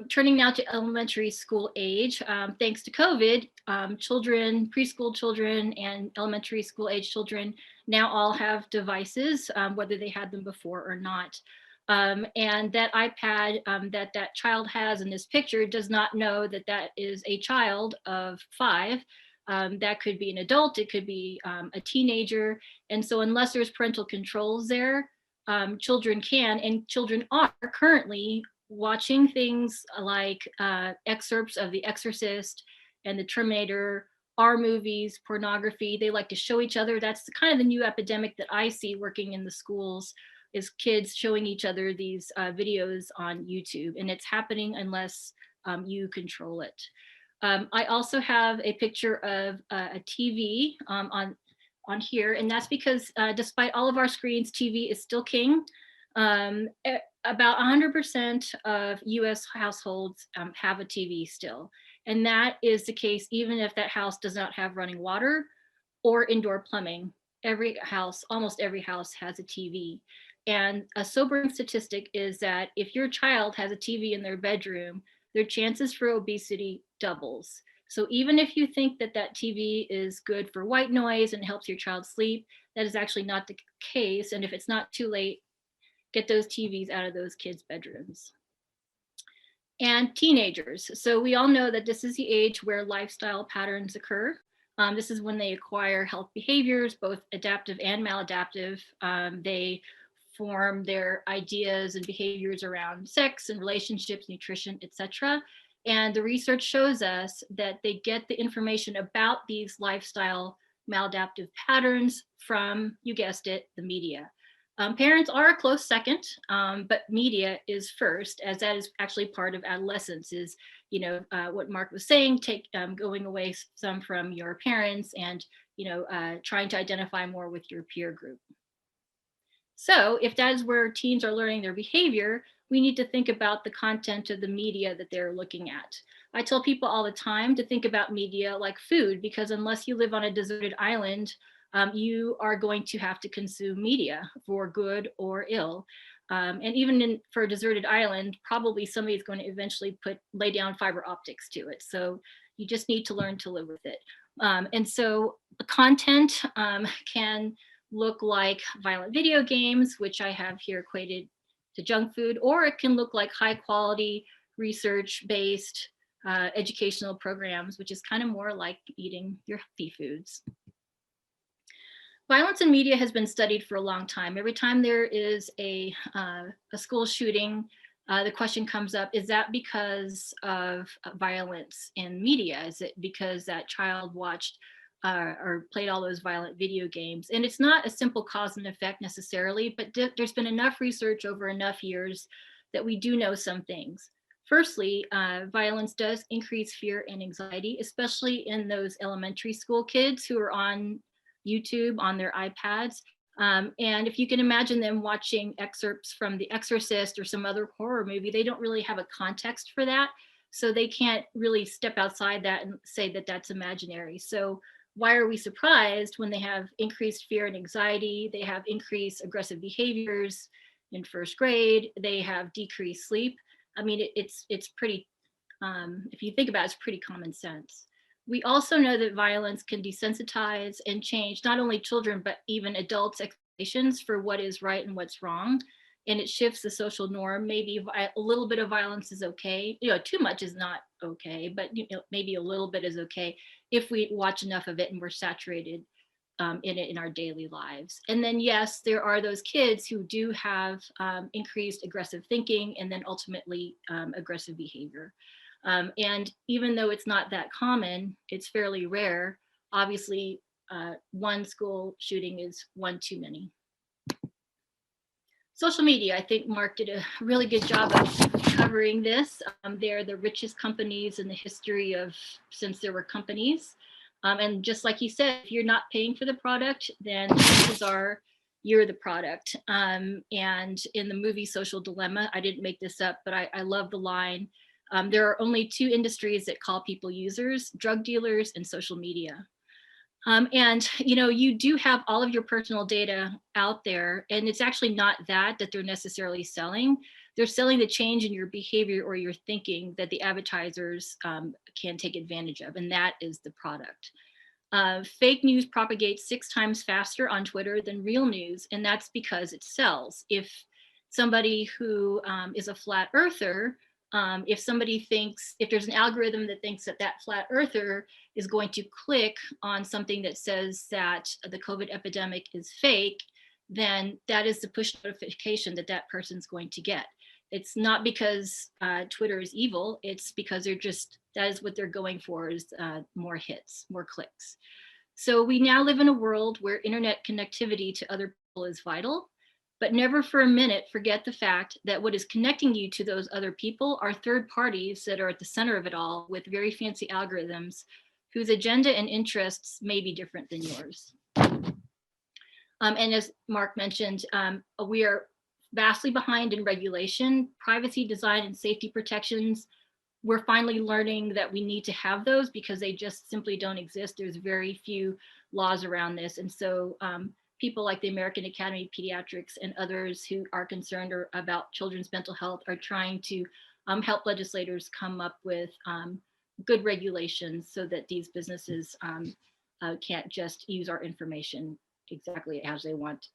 Turning now to elementary school age, thanks to COVID, preschool children and elementary school age children now all have devices, whether they had them before or not. And that iPad that child has in this picture does not know that that is a child of 5. That could be an adult, it could be a teenager. And so unless there's parental controls there, children can, and children are currently watching things like excerpts of The Exorcist and The Terminator, R movies, pornography. They like to show each other. That's kind of the new epidemic that I see working in the schools, is kids showing each other these videos on YouTube, and it's happening unless you control it. I also have a picture of a TV on here, and that's because despite all of our screens, TV is still king. About 100% of US households have a TV still. And that is the case even if that house does not have running water or indoor plumbing. Almost every house has a TV. And a sobering statistic is that if your child has a TV in their bedroom, their chances for obesity doubles. So even if you think that that TV is good for white noise and helps your child sleep, that is actually not the case. And if it's not too late, get those TVs out of those kids' bedrooms. And teenagers. So we all know that this is the age where lifestyle patterns occur. This is when they acquire health behaviors, both adaptive and maladaptive. They form their ideas and behaviors around sex and relationships, nutrition, etc. And the research shows us that they get the information about these lifestyle maladaptive patterns from, you guessed it, the media. Parents are a close second, but media is first, as that is actually part of adolescence, is, what Mark was saying, going away some from your parents and, trying to identify more with your peer group. So if that is where teens are learning their behavior, we need to think about the content of the media that they're looking at. I tell people all the time to think about media like food, because unless you live on a deserted island, you are going to have to consume media for good or ill. And even for a deserted island, probably somebody's going to eventually lay down fiber optics to it. So you just need to learn to live with it. And so the content can look like violent video games, which I have here equated to junk food, or it can look like high quality research-based educational programs, which is kind of more like eating your healthy foods. Violence in media has been studied for a long time. Every time there is a school shooting, the question comes up, is that because of violence in media? Is it because that child watched or played all those violent video games? And it's not a simple cause and effect necessarily, but there's been enough research over enough years that we do know some things. Firstly, violence does increase fear and anxiety, especially in those elementary school kids who are on YouTube on their iPads. And if you can imagine them watching excerpts from The Exorcist or some other horror movie, they don't really have a context for that. So they can't really step outside that and say that that's imaginary. So why are we surprised when they have increased fear and anxiety? They have increased aggressive behaviors in first grade. They have decreased sleep. I mean, it's pretty, if you think about it, it's pretty common sense. We also know that violence can desensitize and change not only children, but even adults' expectations for what is right and what's wrong. And it shifts the social norm. Maybe a little bit of violence is okay. You know, too much is not okay, but maybe a little bit is okay if we watch enough of it and we're saturated in it in our daily lives. And then, yes, there are those kids who do have increased aggressive thinking and then ultimately aggressive behavior. And even though it's not that common, it's fairly rare. Obviously, one school shooting is one too many. Social media, I think Mark did a really good job of covering this. They're the richest companies in the history of since there were companies. And just like he said, if you're not paying for the product, then chances are you're the product. And in the movie Social Dilemma, I didn't make this up, but I love the line. There are only two industries that call people users: drug dealers and social media. And you do have all of your personal data out there, and it's actually not that they're necessarily selling. They're selling the change in your behavior or your thinking that the advertisers can take advantage of, and that is the product. Fake news propagates 6 times faster on Twitter than real news, and that's because it sells. If somebody who is a flat earther, if somebody thinks, if there's an algorithm that thinks that that flat earther is going to click on something that says that the COVID epidemic is fake, then that is the push notification that that person's going to get. It's not because Twitter is evil, it's because that is what they're going for, is more hits, more clicks. So we now live in a world where internet connectivity to other people is vital. But never for a minute forget the fact that what is connecting you to those other people are third parties that are at the center of it all, with very fancy algorithms whose agenda and interests may be different than yours. And as Mark mentioned, we are vastly behind in regulation, privacy, design, and safety protections. We're finally learning that we need to have those because they just simply don't exist. There's very few laws around this. And so people like the American Academy of Pediatrics and others who are concerned about children's mental health are trying to help legislators come up with good regulations so that these businesses can't just use our information exactly as they want.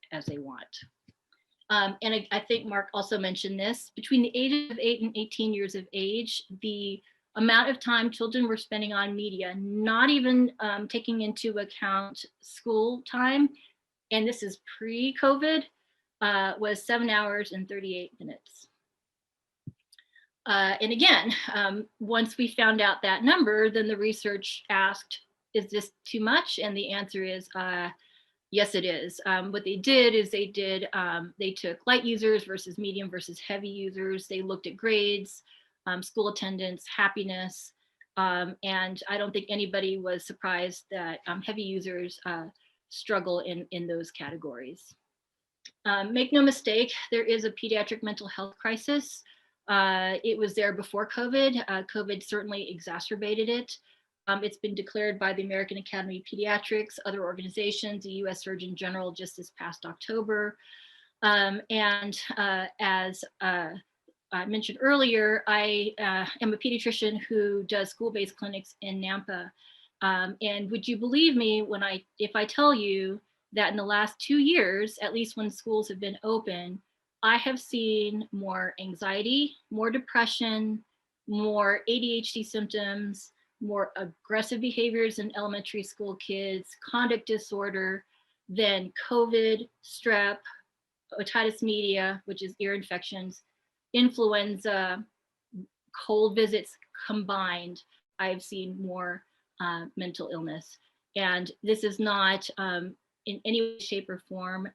And I think Mark also mentioned this, between the ages of 8 and 18 years of age, the amount of time children were spending on media, not even taking into account school time, and this is pre-COVID, was 7 hours and 38 minutes. And again, once we found out that number, then the research asked, is this too much? And the answer is, yes, it is. What they did is they took light users versus medium versus heavy users. They looked at grades, school attendance, happiness, and I don't think anybody was surprised that heavy users struggle in those categories. Make no mistake, there is a pediatric mental health crisis. It was there before COVID. COVID certainly exacerbated it. It's been declared by the American Academy of Pediatrics, other organizations, the US Surgeon General just this past October. As I mentioned earlier, I am a pediatrician who does school-based clinics in Nampa. And would you believe me if I tell you that in the last 2 years, at least when schools have been open, I have seen more anxiety, more depression, more ADHD symptoms, more aggressive behaviors in elementary school kids, conduct disorder than COVID, strep, otitis media, which is ear infections, influenza, cold visits combined. I've seen more mental illness. And this is not in any way, shape, or form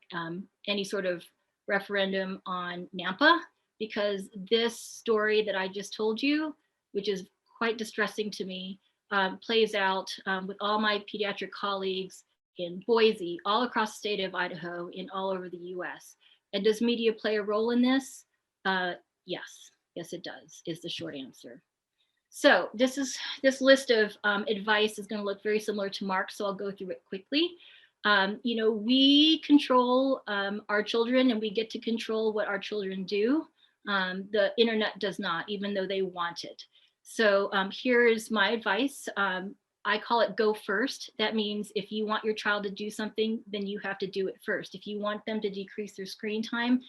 any sort of referendum on Nampa, because this story that I just told you, which is quite distressing to me, plays out with all my pediatric colleagues in Boise, all across the state of Idaho, and all over the US. And does media play a role in this? Yes, it does, is the short answer. So this list of advice is going to look very similar to Mark's, so I'll go through it quickly. We control our children, and we get to control what our children do. The internet does not, even though they want it. So here is my advice. I call it go first. That means if you want your child to do something, then you have to do it first. If you want them to decrease their screen time,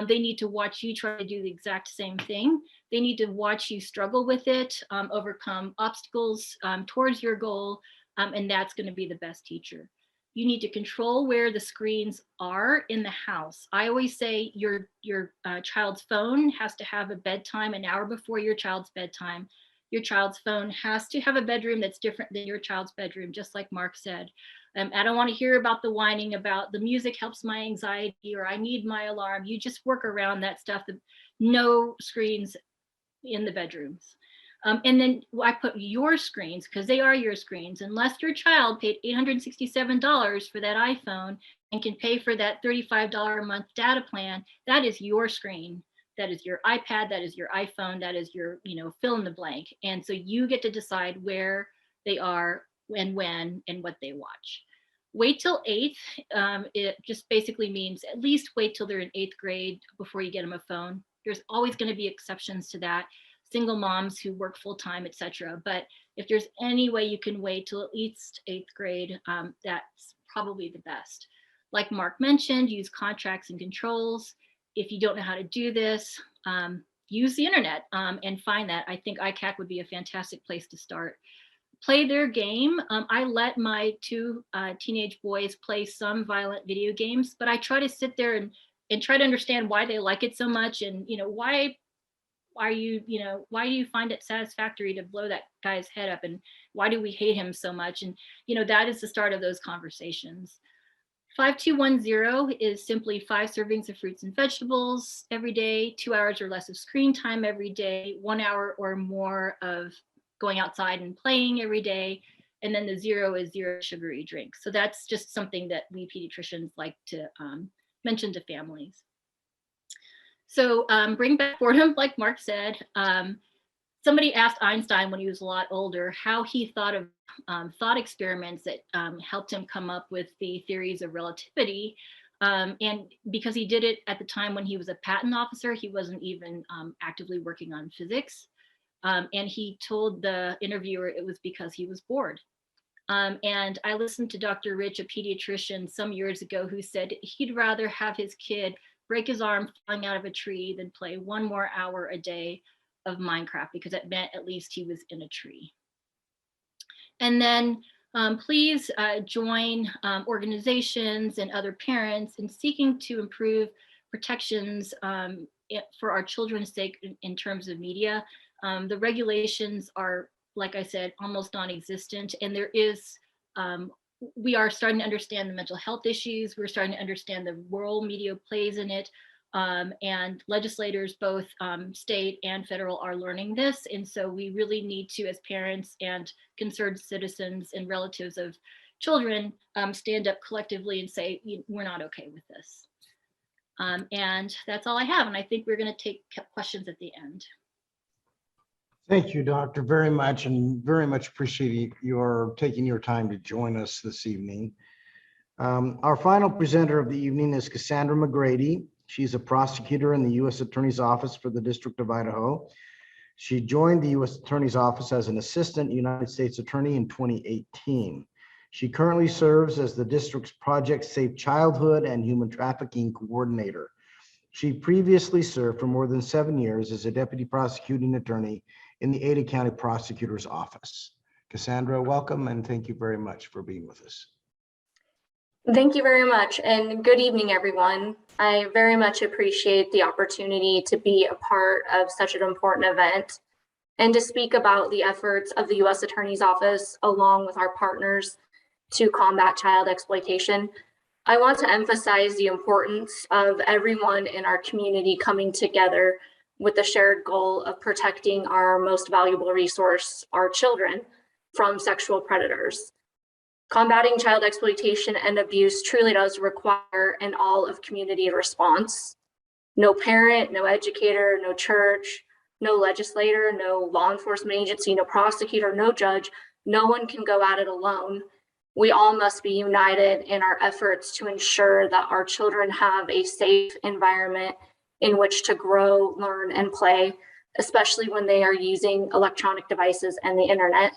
they need to watch you try to do the exact same thing. They need to watch you struggle with it, overcome obstacles towards your goal, and that's going to be the best teacher. You need to control where the screens are in the house. I always say your child's phone has to have a bedtime an hour before your child's bedtime. Your child's phone has to have a bedroom that's different than your child's bedroom, just like Mark said. I don't want to hear about the whining about the music helps my anxiety or I need my alarm. You just work around that stuff. No screens in the bedrooms. And then I put your screens, because they are your screens. Unless your child paid $867 for that iPhone and can pay for that $35 a month data plan, that is your screen. That is your iPad, that is your iPhone, that is your, fill in the blank. And so you get to decide where they are and when and what they watch. Wait till 8th. It just basically means at least wait till they're in 8th grade before you get them a phone. There's always going to be exceptions to that. Single moms who work full time, etc. But if there's any way you can wait till at least 8th grade, that's probably the best. Like Mark mentioned, use contracts and controls. If you don't know how to do this, use the internet and find that. I think ICAC would be a fantastic place to start. Play their game. I let my 2 teenage boys play some violent video games, but I try to sit there and try to understand why they like it so much, and why do you find it satisfactory to blow that guy's head up, and why do we hate him so much? And that is the start of those conversations. 5210 is simply 5 servings of fruits and vegetables every day, 2 hours or less of screen time every day, 1 hour or more of going outside and playing every day. And then the 0 is 0 sugary drinks. So that's just something that we pediatricians like to mention to families. So bring back boredom, like Mark said. Somebody asked Einstein when he was a lot older how he thought of thought experiments that helped him come up with the theories of relativity. And because he did it at the time when he was a patent officer, he wasn't even actively working on physics. And he told the interviewer it was because he was bored. And I listened to Dr. Rich, a pediatrician, some years ago, who said he'd rather have his kid break his arm falling out of a tree than play 1 more hour a day of Minecraft, because it meant at least he was in a tree. And then please join organizations and other parents in seeking to improve protections for our children's sake in terms of media. The regulations are, like I said, almost non-existent, and there is we are starting to understand the mental health issues. We're starting to understand the role media plays in it. And legislators, both state and federal, are learning this. And so we really need to, as parents and concerned citizens and relatives of children, stand up collectively and say, we're not okay with this. And that's all I have. And I think we're going to take questions at the end. Thank you, Doctor, very much, and very much appreciate your taking your time to join us this evening. Our final presenter of the evening is Cassandra McGrady. She's a prosecutor in the U.S. Attorney's Office for the District of Idaho. She joined the U.S. Attorney's Office as an assistant United States attorney in 2018. She currently serves as the district's Project Safe Childhood and Human Trafficking Coordinator. She previously served for more than 7 years as a deputy prosecuting attorney in the Ada County Prosecutor's Office. Cassandra, welcome, and thank you very much for being with us. Thank you very much, and good evening, everyone. I very much appreciate the opportunity to be a part of such an important event and to speak about the efforts of the U.S. Attorney's Office along with our partners to combat child exploitation. I want to emphasize the importance of everyone in our community coming together with the shared goal of protecting our most valuable resource, our children, from sexual predators. Combating child exploitation and abuse truly does require an all of community response. No parent, no educator, no church, no legislator, no law enforcement agency, no prosecutor, no judge, no one can go at it alone. We all must be united in our efforts to ensure that our children have a safe environment in which to grow, learn, and play, especially when they are using electronic devices and the internet.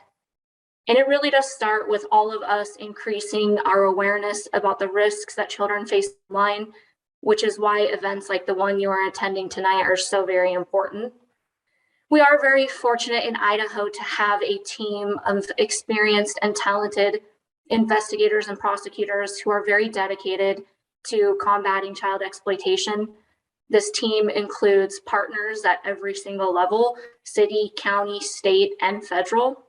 And it really does start with all of us increasing our awareness about the risks that children face online, which is why events like the one you are attending tonight are so very important. We are very fortunate in Idaho to have a team of experienced and talented investigators and prosecutors who are very dedicated to combating child exploitation. This team includes partners at every single level, city, county, state, and federal.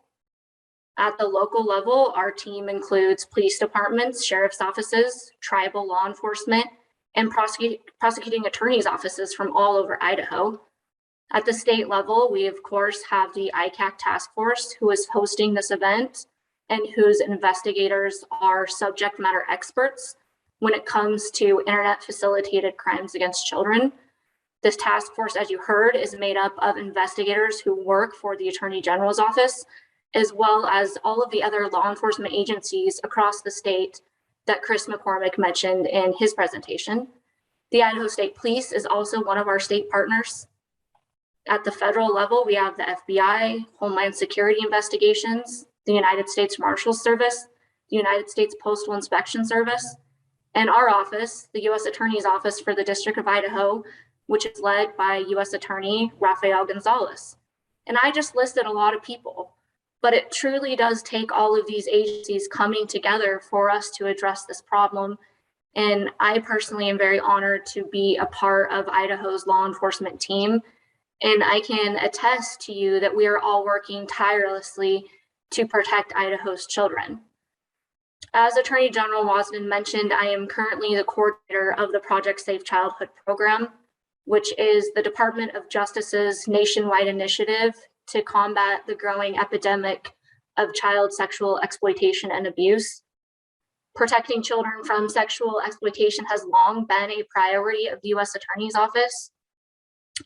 At the local level, our team includes police departments, sheriff's offices, tribal law enforcement, and prosecuting attorneys' offices from all over Idaho. At the state level, we of course have the ICAC task force who is hosting this event and whose investigators are subject matter experts when it comes to internet facilitated crimes against children. This task force, as you heard, is made up of investigators who work for the Attorney General's office, as well as all of the other law enforcement agencies across the state that Chris McCormick mentioned in his presentation. The Idaho State Police is also one of our state partners. At the federal level, we have the FBI, Homeland Security Investigations, the United States Marshals Service, the United States Postal Inspection Service, and our office, the U.S. Attorney's Office for the District of Idaho, which is led by U.S. Attorney Rafael Gonzalez. And I just listed a lot of people, but it truly does take all of these agencies coming together for us to address this problem. And I personally am very honored to be a part of Idaho's law enforcement team. And I can attest to you that we are all working tirelessly to protect Idaho's children. As Attorney General Wasden mentioned, I am currently the coordinator of the Project Safe Childhood program, which is the Department of Justice's nationwide initiative to combat the growing epidemic of child sexual exploitation and abuse. Protecting children from sexual exploitation has long been a priority of the U.S. Attorney's Office.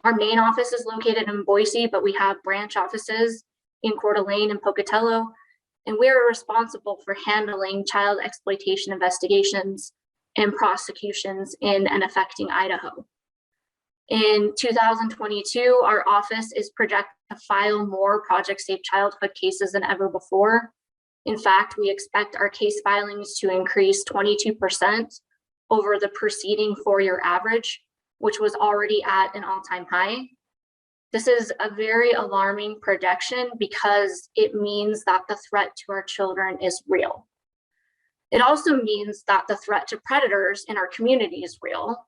Our main office is located in Boise, but we have branch offices in Coeur d'Alene and Pocatello, and we are responsible for handling child exploitation investigations and prosecutions in and affecting Idaho. In 2022, our office is projected to file more Project Safe Childhood cases than ever before. In fact, we expect our case filings to increase 22% over the preceding 4-year average, which was already at an all-time high. This is a very alarming projection because it means that the threat to our children is real. It also means that the threat to predators in our community is real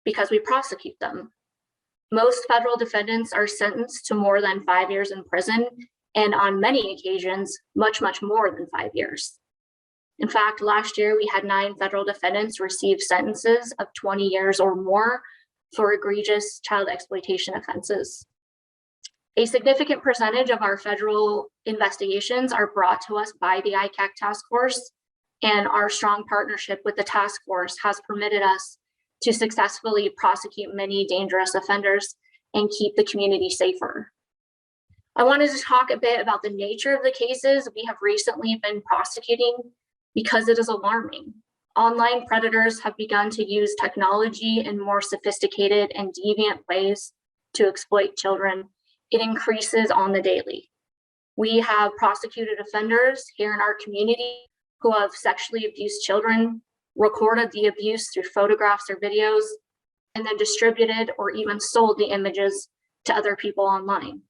because we prosecute them. Most federal defendants are sentenced to more than 5 years in prison, and on many occasions, much, much more than 5 years. In fact, last year we had 9 federal defendants receive sentences of 20 years or more for egregious child exploitation offenses. A significant percentage of our federal investigations are brought to us by the ICAC task force, and our strong partnership with the task force has permitted us to successfully prosecute many dangerous offenders and keep the community safer. I wanted to talk a bit about the nature of the cases we have recently been prosecuting because it is alarming. Online predators have begun to use technology in more sophisticated and deviant ways to exploit children. It increases on the daily. We have prosecuted offenders here in our community who have sexually abused children, recorded the abuse through photographs or videos, and then distributed or even sold the images to other people online.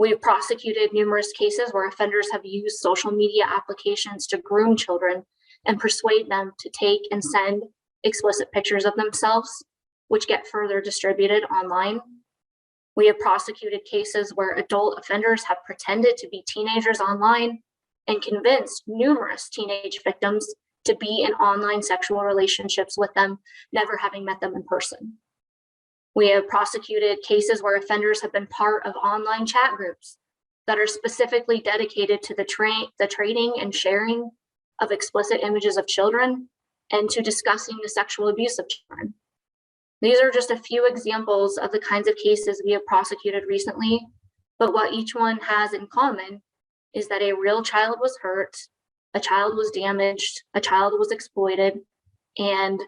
We've prosecuted numerous cases where offenders have used social media applications to groom children and persuade them to take and send explicit pictures of themselves, which get further distributed online. We have prosecuted cases where adult offenders have pretended to be teenagers online and convinced numerous teenage victims to be in online sexual relationships with them, never having met them in person. We have prosecuted cases where offenders have been part of online chat groups that are specifically dedicated to the trading and sharing of explicit images of children and to discussing the sexual abuse of children. These are just a few examples of the kinds of cases we have prosecuted recently, but what each one has in common is that a real child was hurt, a child was damaged, a child was exploited, and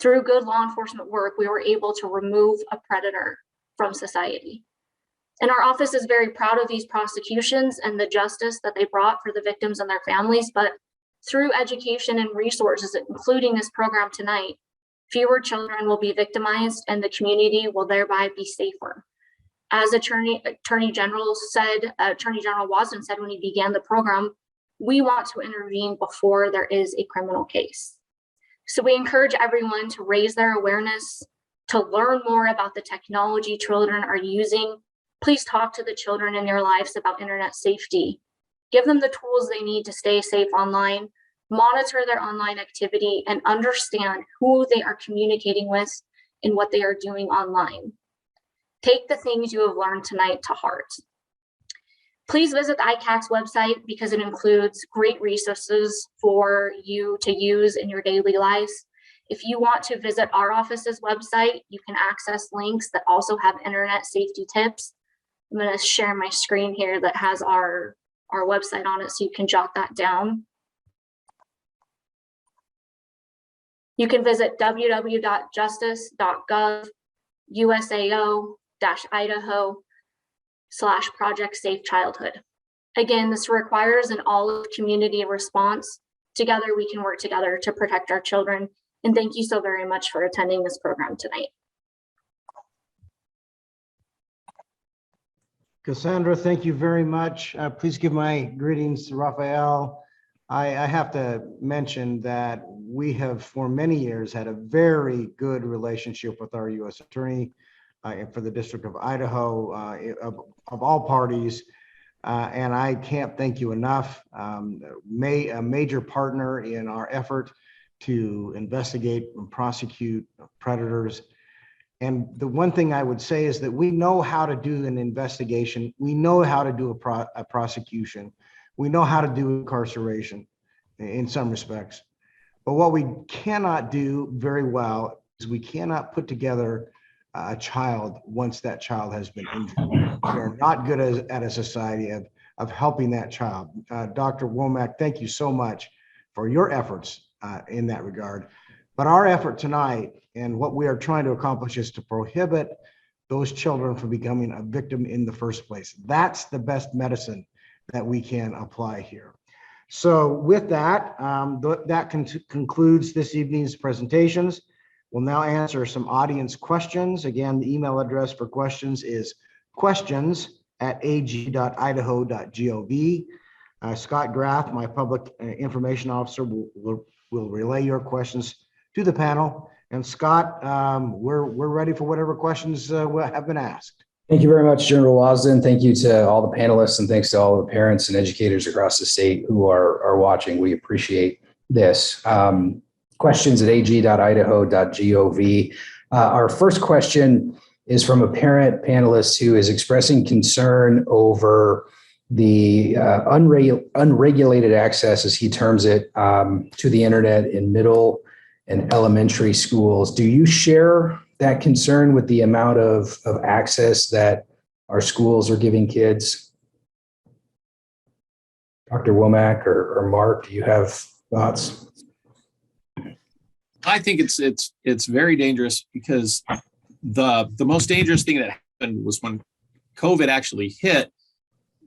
through good law enforcement work, we were able to remove a predator from society. And our office is very proud of these prosecutions and the justice that they brought for the victims and their families, but through education and resources, including this program tonight, fewer children will be victimized and the community will thereby be safer. As Attorney General Wasden said when he began the program, we want to intervene before there is a criminal case. So we encourage everyone to raise their awareness, to learn more about the technology children are using. Please talk to the children in your lives about internet safety. Give them the tools they need to stay safe online, monitor their online activity, and understand who they are communicating with and what they are doing online. Take the things you have learned tonight to heart. Please visit the ICAC's website because it includes great resources for you to use in your daily lives. If you want to visit our office's website, you can access links that also have internet safety tips. I'm going to share my screen here that has our website on it so you can jot that down. You can visit www.justice.gov USAO-Idaho/Project Safe Childhood. Again, this requires an all community response. Together, we can work together to protect our children. And thank you so very much for attending this program tonight. Cassandra, thank you very much. Please give my greetings to Raphael. I have to mention that we have for many years had a very good relationship with our U.S. Attorney for the District of Idaho, of all parties. And I can't thank you enough. A major partner in our effort to investigate and prosecute predators. And the one thing I would say is that we know how to do an investigation. We know how to do a prosecution. We know how to do incarceration in some respects. But what we cannot do very well is we cannot put together a child once that child has been injured. We're not good at a society of helping that child. Dr. Womack, thank you so much for your efforts in that regard. But our effort tonight and what we are trying to accomplish is to prohibit those children from becoming a victim in the first place. That's the best medicine that we can apply here. So with that, that concludes this evening's presentations. We'll now answer some audience questions. Again, the email address for questions is questions@ag.idaho.gov. Scott Graff, my public information officer, will relay your questions to the panel. And Scott, we're ready for whatever questions have been asked. Thank you very much, General Wasden. Thank you to all the panelists, and thanks to all the parents and educators across the state who are watching. We appreciate this. Questions@ag.idaho.gov. Our first question is from a parent panelist who is expressing concern over the unregulated access, as he terms it, to the internet in middle and elementary schools. Do you share that concern with the amount of access that our schools are giving kids? Dr. Womack or Mark, do you have thoughts? I think it's very dangerous because the most dangerous thing that happened was when COVID actually hit.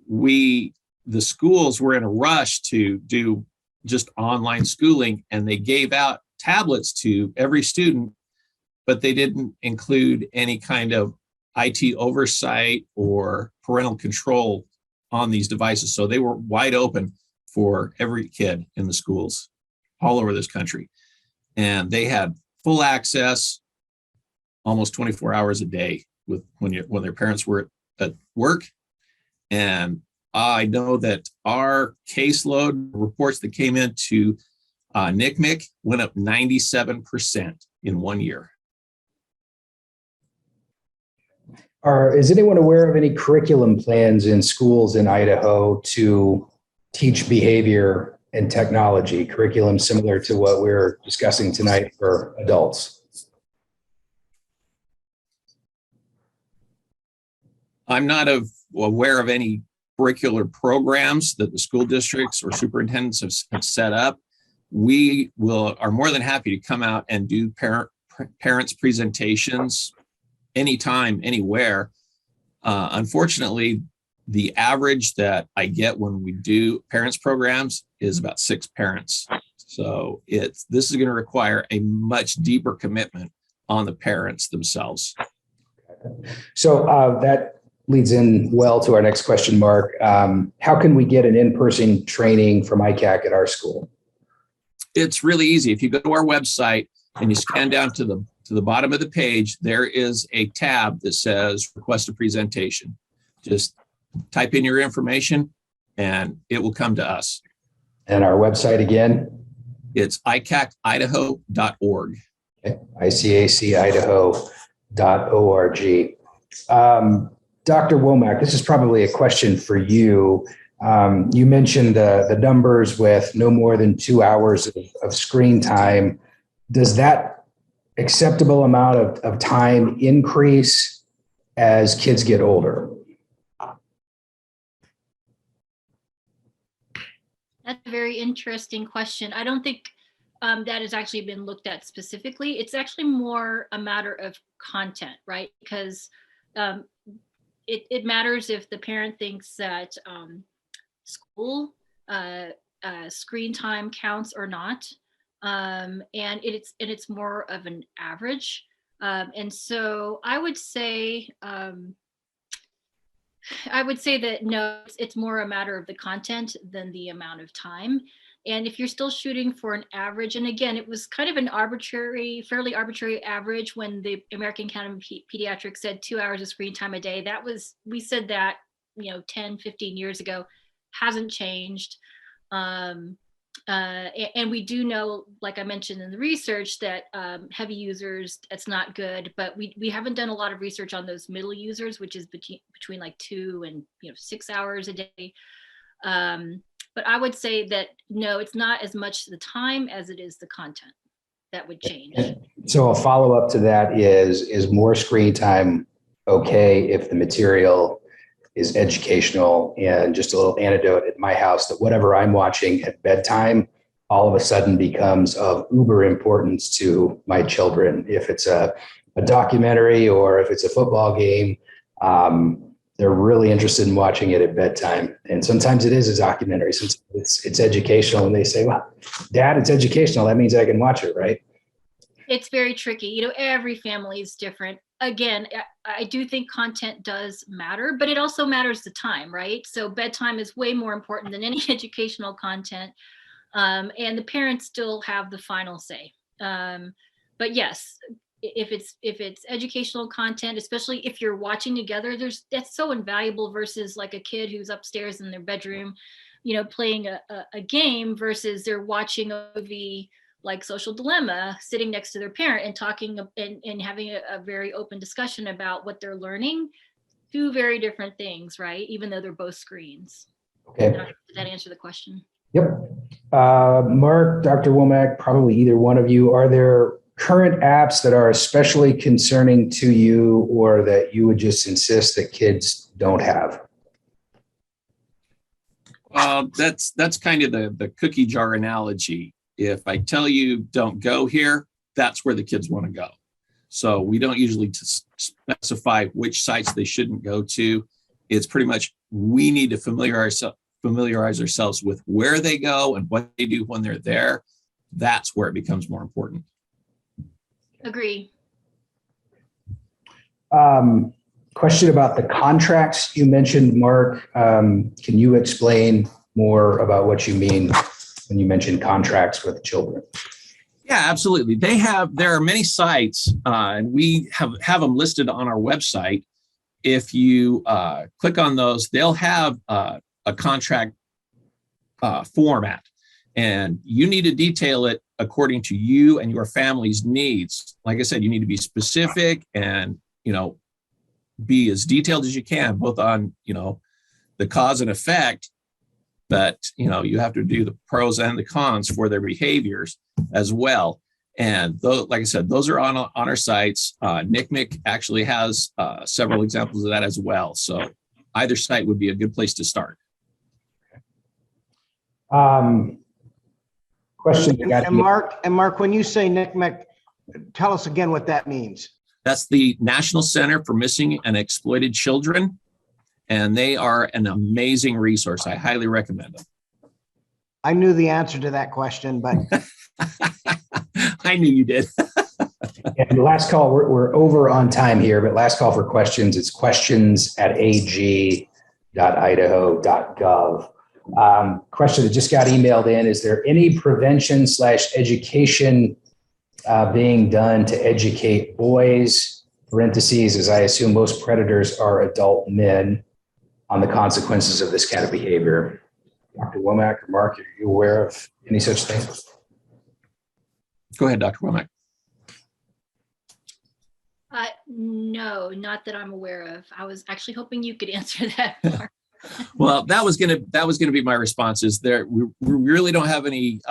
The schools were in a rush to do just online schooling, and they gave out tablets to every student, but they didn't include any kind of IT oversight or parental control on these devices. So they were wide open for every kid in the schools all over this country. And they had full access almost 24 hours a day when their parents were at work. And I know that our caseload reports that came into NCMEC went up 97% in 1 year. Is anyone aware of any curriculum plans in schools in Idaho to teach behavior and technology, curriculum similar to what we're discussing tonight for adults? I'm not aware of any curricular programs that the school districts or superintendents have set up. We are more than happy to come out and do parents presentations anytime, anywhere. Unfortunately, the average that I get when we do parents programs is about 6 parents. So this is going to require a much deeper commitment on the parents themselves. So that leads in well to our next question, Mark. How can we get an in-person training from ICAC at our school? It's really easy. If you go to our website and you scan down to the bottom of the page, there is a tab that says request a presentation. Just type in your information and it will come to us. And our website again? It's ICACidaho.org. Okay. ICACidaho.org. Dr. Womack, this is probably a question for you. You mentioned the numbers with no more than 2 hours of screen time. Does that acceptable amount of time increase as kids get older? That's a very interesting question. I don't think that has actually been looked at specifically. It's actually more a matter of content, right? Because it matters if the parent thinks that school screen time counts or not, and it's more of an average. And so I would say that no, it's more a matter of the content than the amount of time. And if you're still shooting for an average, and again, it was kind of an fairly arbitrary average when the American Academy of Pediatrics said 2 hours of screen time a day. We said that, 10, 15 years ago, hasn't changed. And we do know, like I mentioned in the research, that heavy users, that's not good, but we haven't done a lot of research on those middle users, which is between like 2 and 6 hours a day. But I would say that, no, it's not as much the time as it is the content that would change. So a follow-up to that is more screen time okay if the material is educational? And just a little anecdote at my house, that whatever I'm watching at bedtime all of a sudden becomes of uber importance to my children. If it's a documentary or if it's a football game, they're really interested in watching it at bedtime. And sometimes it is a documentary, since it's educational, and they say, well, Dad, it's educational. That means I can watch it, right? It's very tricky. Every family is different. Again, I do think content does matter, but it also matters the time, right? So bedtime is way more important than any educational content. And the parents still have the final say. But yes, if it's educational content, especially if you're watching together, that's so invaluable versus like a kid who's upstairs in their bedroom, playing a game versus they're watching a movie like Social Dilemma, sitting next to their parent and talking and having a very open discussion about what they're learning. Two very different things, right? Even though they're both screens. Okay. Did that answer the question? Yep. Mark, Dr. Womack, probably either one of you, are there current apps that are especially concerning to you, or that you would just insist that kids don't have? That's kind of the cookie jar analogy. If I tell you don't go here, that's where the kids want to go. So we don't usually specify which sites they shouldn't go to. It's pretty much we need to familiarize ourselves with where they go and what they do when they're there. That's where it becomes more important. Agree. Question about the contracts you mentioned, Mark. Can you explain more about what you mean when you mention contracts with children? Yeah, absolutely. There are many sites, and we have them listed on our website. If you click on those, they'll have a contract format, and you need to detail it according to you and your family's needs. Like I said, you need to be specific and, be as detailed as you can, both on, the cause and effect, but, you have to do the pros and the cons for their behaviors as well. And like I said, those are on our sites. NCMEC actually has several examples of that as well. So either site would be a good place to start. Question. And Mark, when you say NCMEC, tell us again what that means. That's the National Center for Missing and Exploited Children, and they are an amazing resource. I highly recommend them. I knew the answer to that question, but I knew you did. And last call, we're over on time here, but last call for questions. It's questions@ag.idaho.gov. Question that just got emailed in: is there any prevention/education being done to educate boys, parentheses, as I assume most predators are adult men, on the consequences of this kind of behavior? Dr. Womack or Mark, are you aware of any such thing? Go ahead, Dr. Womack. No, not that I'm aware of. I was actually hoping you could answer that, Mark. Well, that was gonna be my response. Is there we really don't have any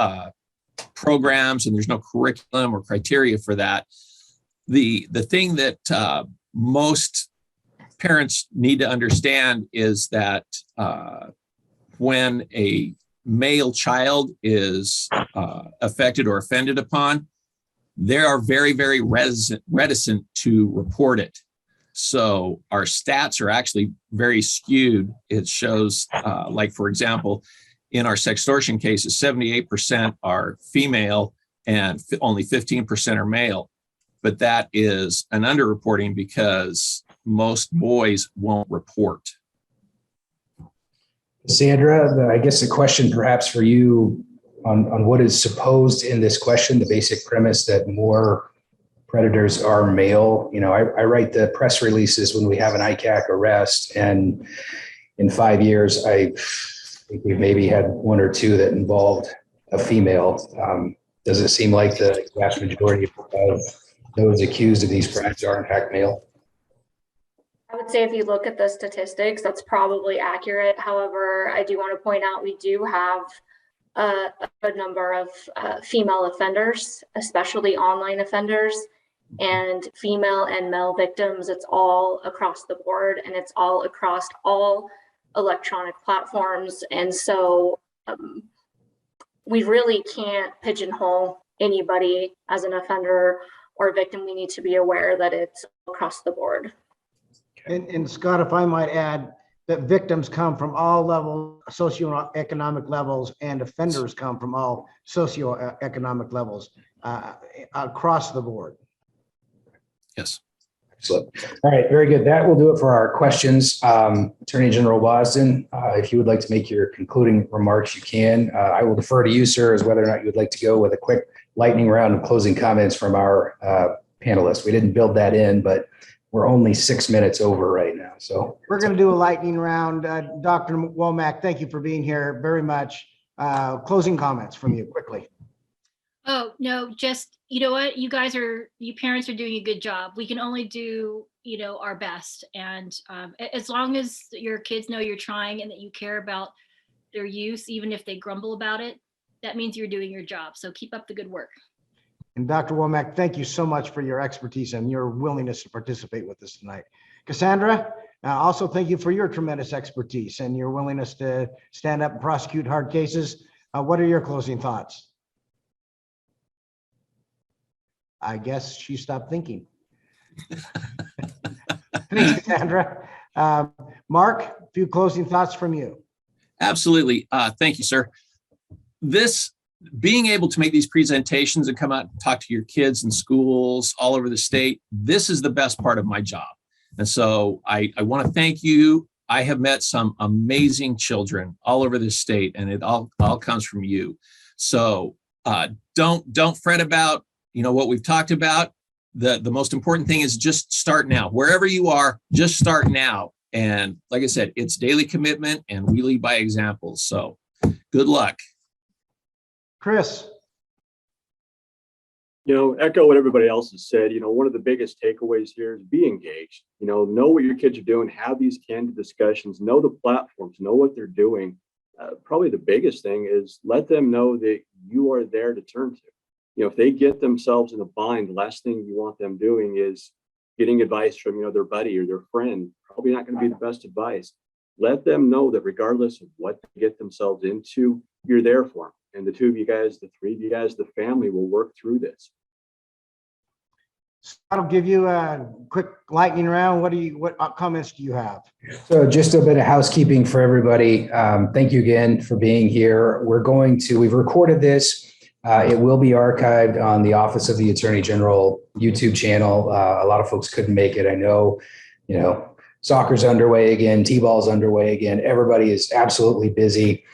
programs, and there's no curriculum or criteria for that. The thing that most parents need to understand is that when a male child is affected or offended upon, they are very, very reticent to report it. So our stats are actually very skewed. It shows, like, for example, in our sextortion cases, 78% are female and only 15% are male. But that is an underreporting because most boys won't report. Sandra, I guess the question perhaps for you on what is supposed in this question, the basic premise that more predators are male. I write the press releases when we have an ICAC arrest, and in 5 years, I think we've maybe had one or two that involved a female. Does it seem like the vast majority of those accused of these crimes are in fact male? I would say if you look at the statistics, that's probably accurate. However, I do want to point out we do have a good number of female offenders, especially online offenders, and female and male victims. It's all across the board, and it's all across all electronic platforms. And so we really can't pigeonhole anybody as an offender or victim. We need to be aware that it's across the board. And Scott, if I might add, that victims come from all levels, socioeconomic levels, and offenders come from all socioeconomic levels across the board. Yes. Excellent. All right, very good. That will do it for our questions. Attorney General Wasden, if you would like to make your concluding remarks, you can. I will defer to you, sir, as whether or not you would like to go with a quick lightning round of closing comments from our panelists. We didn't build that in, but we're only 6 minutes over right now. So we're going to do a lightning round. Dr. Womack, thank you for being here very much. Closing comments from you quickly. Oh, no, just, you parents are doing a good job. We can only do, our best. And as long as your kids know you're trying and that you care about their use, even if they grumble about it, that means you're doing your job. So keep up the good work. And Dr. Womack, thank you so much for your expertise and your willingness to participate with us tonight. Cassandra, Also, thank you for your tremendous expertise and your willingness to stand up and prosecute hard cases. What are your closing thoughts? I guess she stopped thinking. Thanks, Cassandra. Mark, a few closing thoughts from you. Absolutely. Thank you, sir. Being able to make these presentations and come out and talk to your kids in schools all over the state, this is the best part of my job. And so I want to thank you. I have met some amazing children all over this state, and it all comes from you. So don't fret about what we've talked about. The most important thing is just start now. Wherever you are, just start now. And like I said, it's daily commitment, and we lead by example. So good luck. Chris. Echo what everybody else has said. One of the biggest takeaways here is be engaged. Know what your kids are doing, have these candid discussions, know the platforms, know what they're doing. Probably the biggest thing is let them know that you are there to turn to. If they get themselves in a bind, the last thing you want them doing is getting advice from, their buddy or their friend. Probably not going to be the best advice. Let them know that regardless of what they get themselves into, you're there for them. And the two of you guys, the three of you guys, the family will work through this. I'll give you a quick lightning round. What comments do you have? So just a bit of housekeeping for everybody. Thank you again for being here. We've recorded this. It will be archived on the Office of the Attorney General YouTube channel. A lot of folks couldn't make it. I know, soccer's underway again, T-ball's underway again. Everybody is absolutely busy.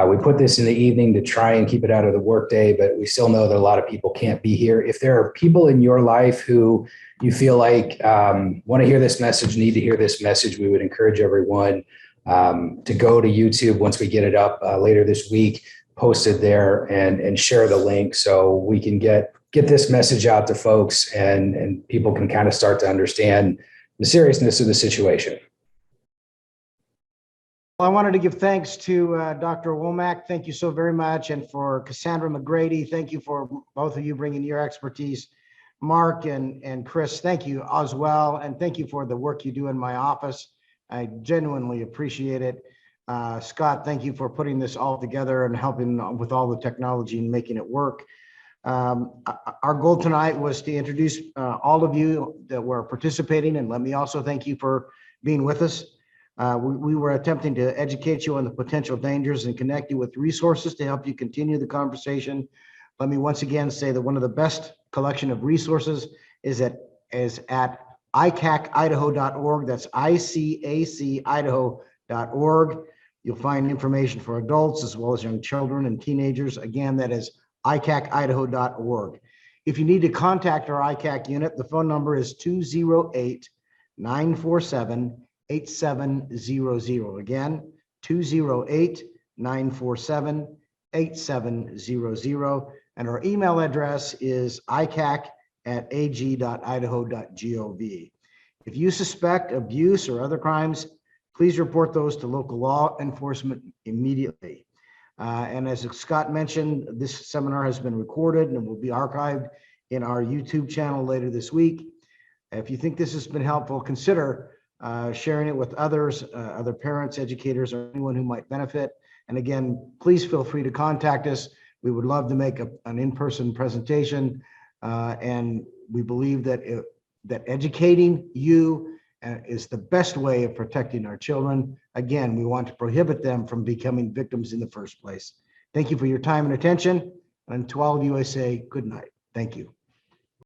We put this in the evening to try and keep it out of the workday, but we still know that a lot of people can't be here. If there are people in your life who you feel like want to hear this message, need to hear this message, we would encourage everyone to go to YouTube once we get it up later this week, post it there and share the link so we can get this message out to folks and people can kind of start to understand the seriousness of the situation. Well, I wanted to give thanks to Dr. Womack. Thank you so very much. And for Cassandra McGrady, thank you for both of you bringing your expertise. Mark and Chris, thank you as well. And thank you for the work you do in my office. I genuinely appreciate it. Scott, thank you for putting this all together and helping with all the technology and making it work. Our goal tonight was to introduce all of you that were participating, and let me also thank you for being with us. We were attempting to educate you on the potential dangers and connect you with resources to help you continue the conversation. Let me once again say that one of the best collection of resources is at ICACidaho.org. That's ICACidaho.org. You'll find information for adults as well as young children and teenagers. Again, that is ICACidaho.org. If you need to contact our ICAC unit, the phone number is 208-947-8700. Again, 208-947-8700. And our email address is icac@ag.idaho.gov. If you suspect abuse or other crimes, please report those to local law enforcement immediately. And as Scott mentioned, this seminar has been recorded and will be archived in our YouTube channel later this week. If you think this has been helpful, consider sharing it with others, other parents, educators, or anyone who might benefit. And again, please feel free to contact us. We would love to make an in-person presentation. And we believe that educating you is the best way of protecting our children. Again, we want to prohibit them from becoming victims in the first place. Thank you for your time and attention. And to all of you, I say good night. Thank you.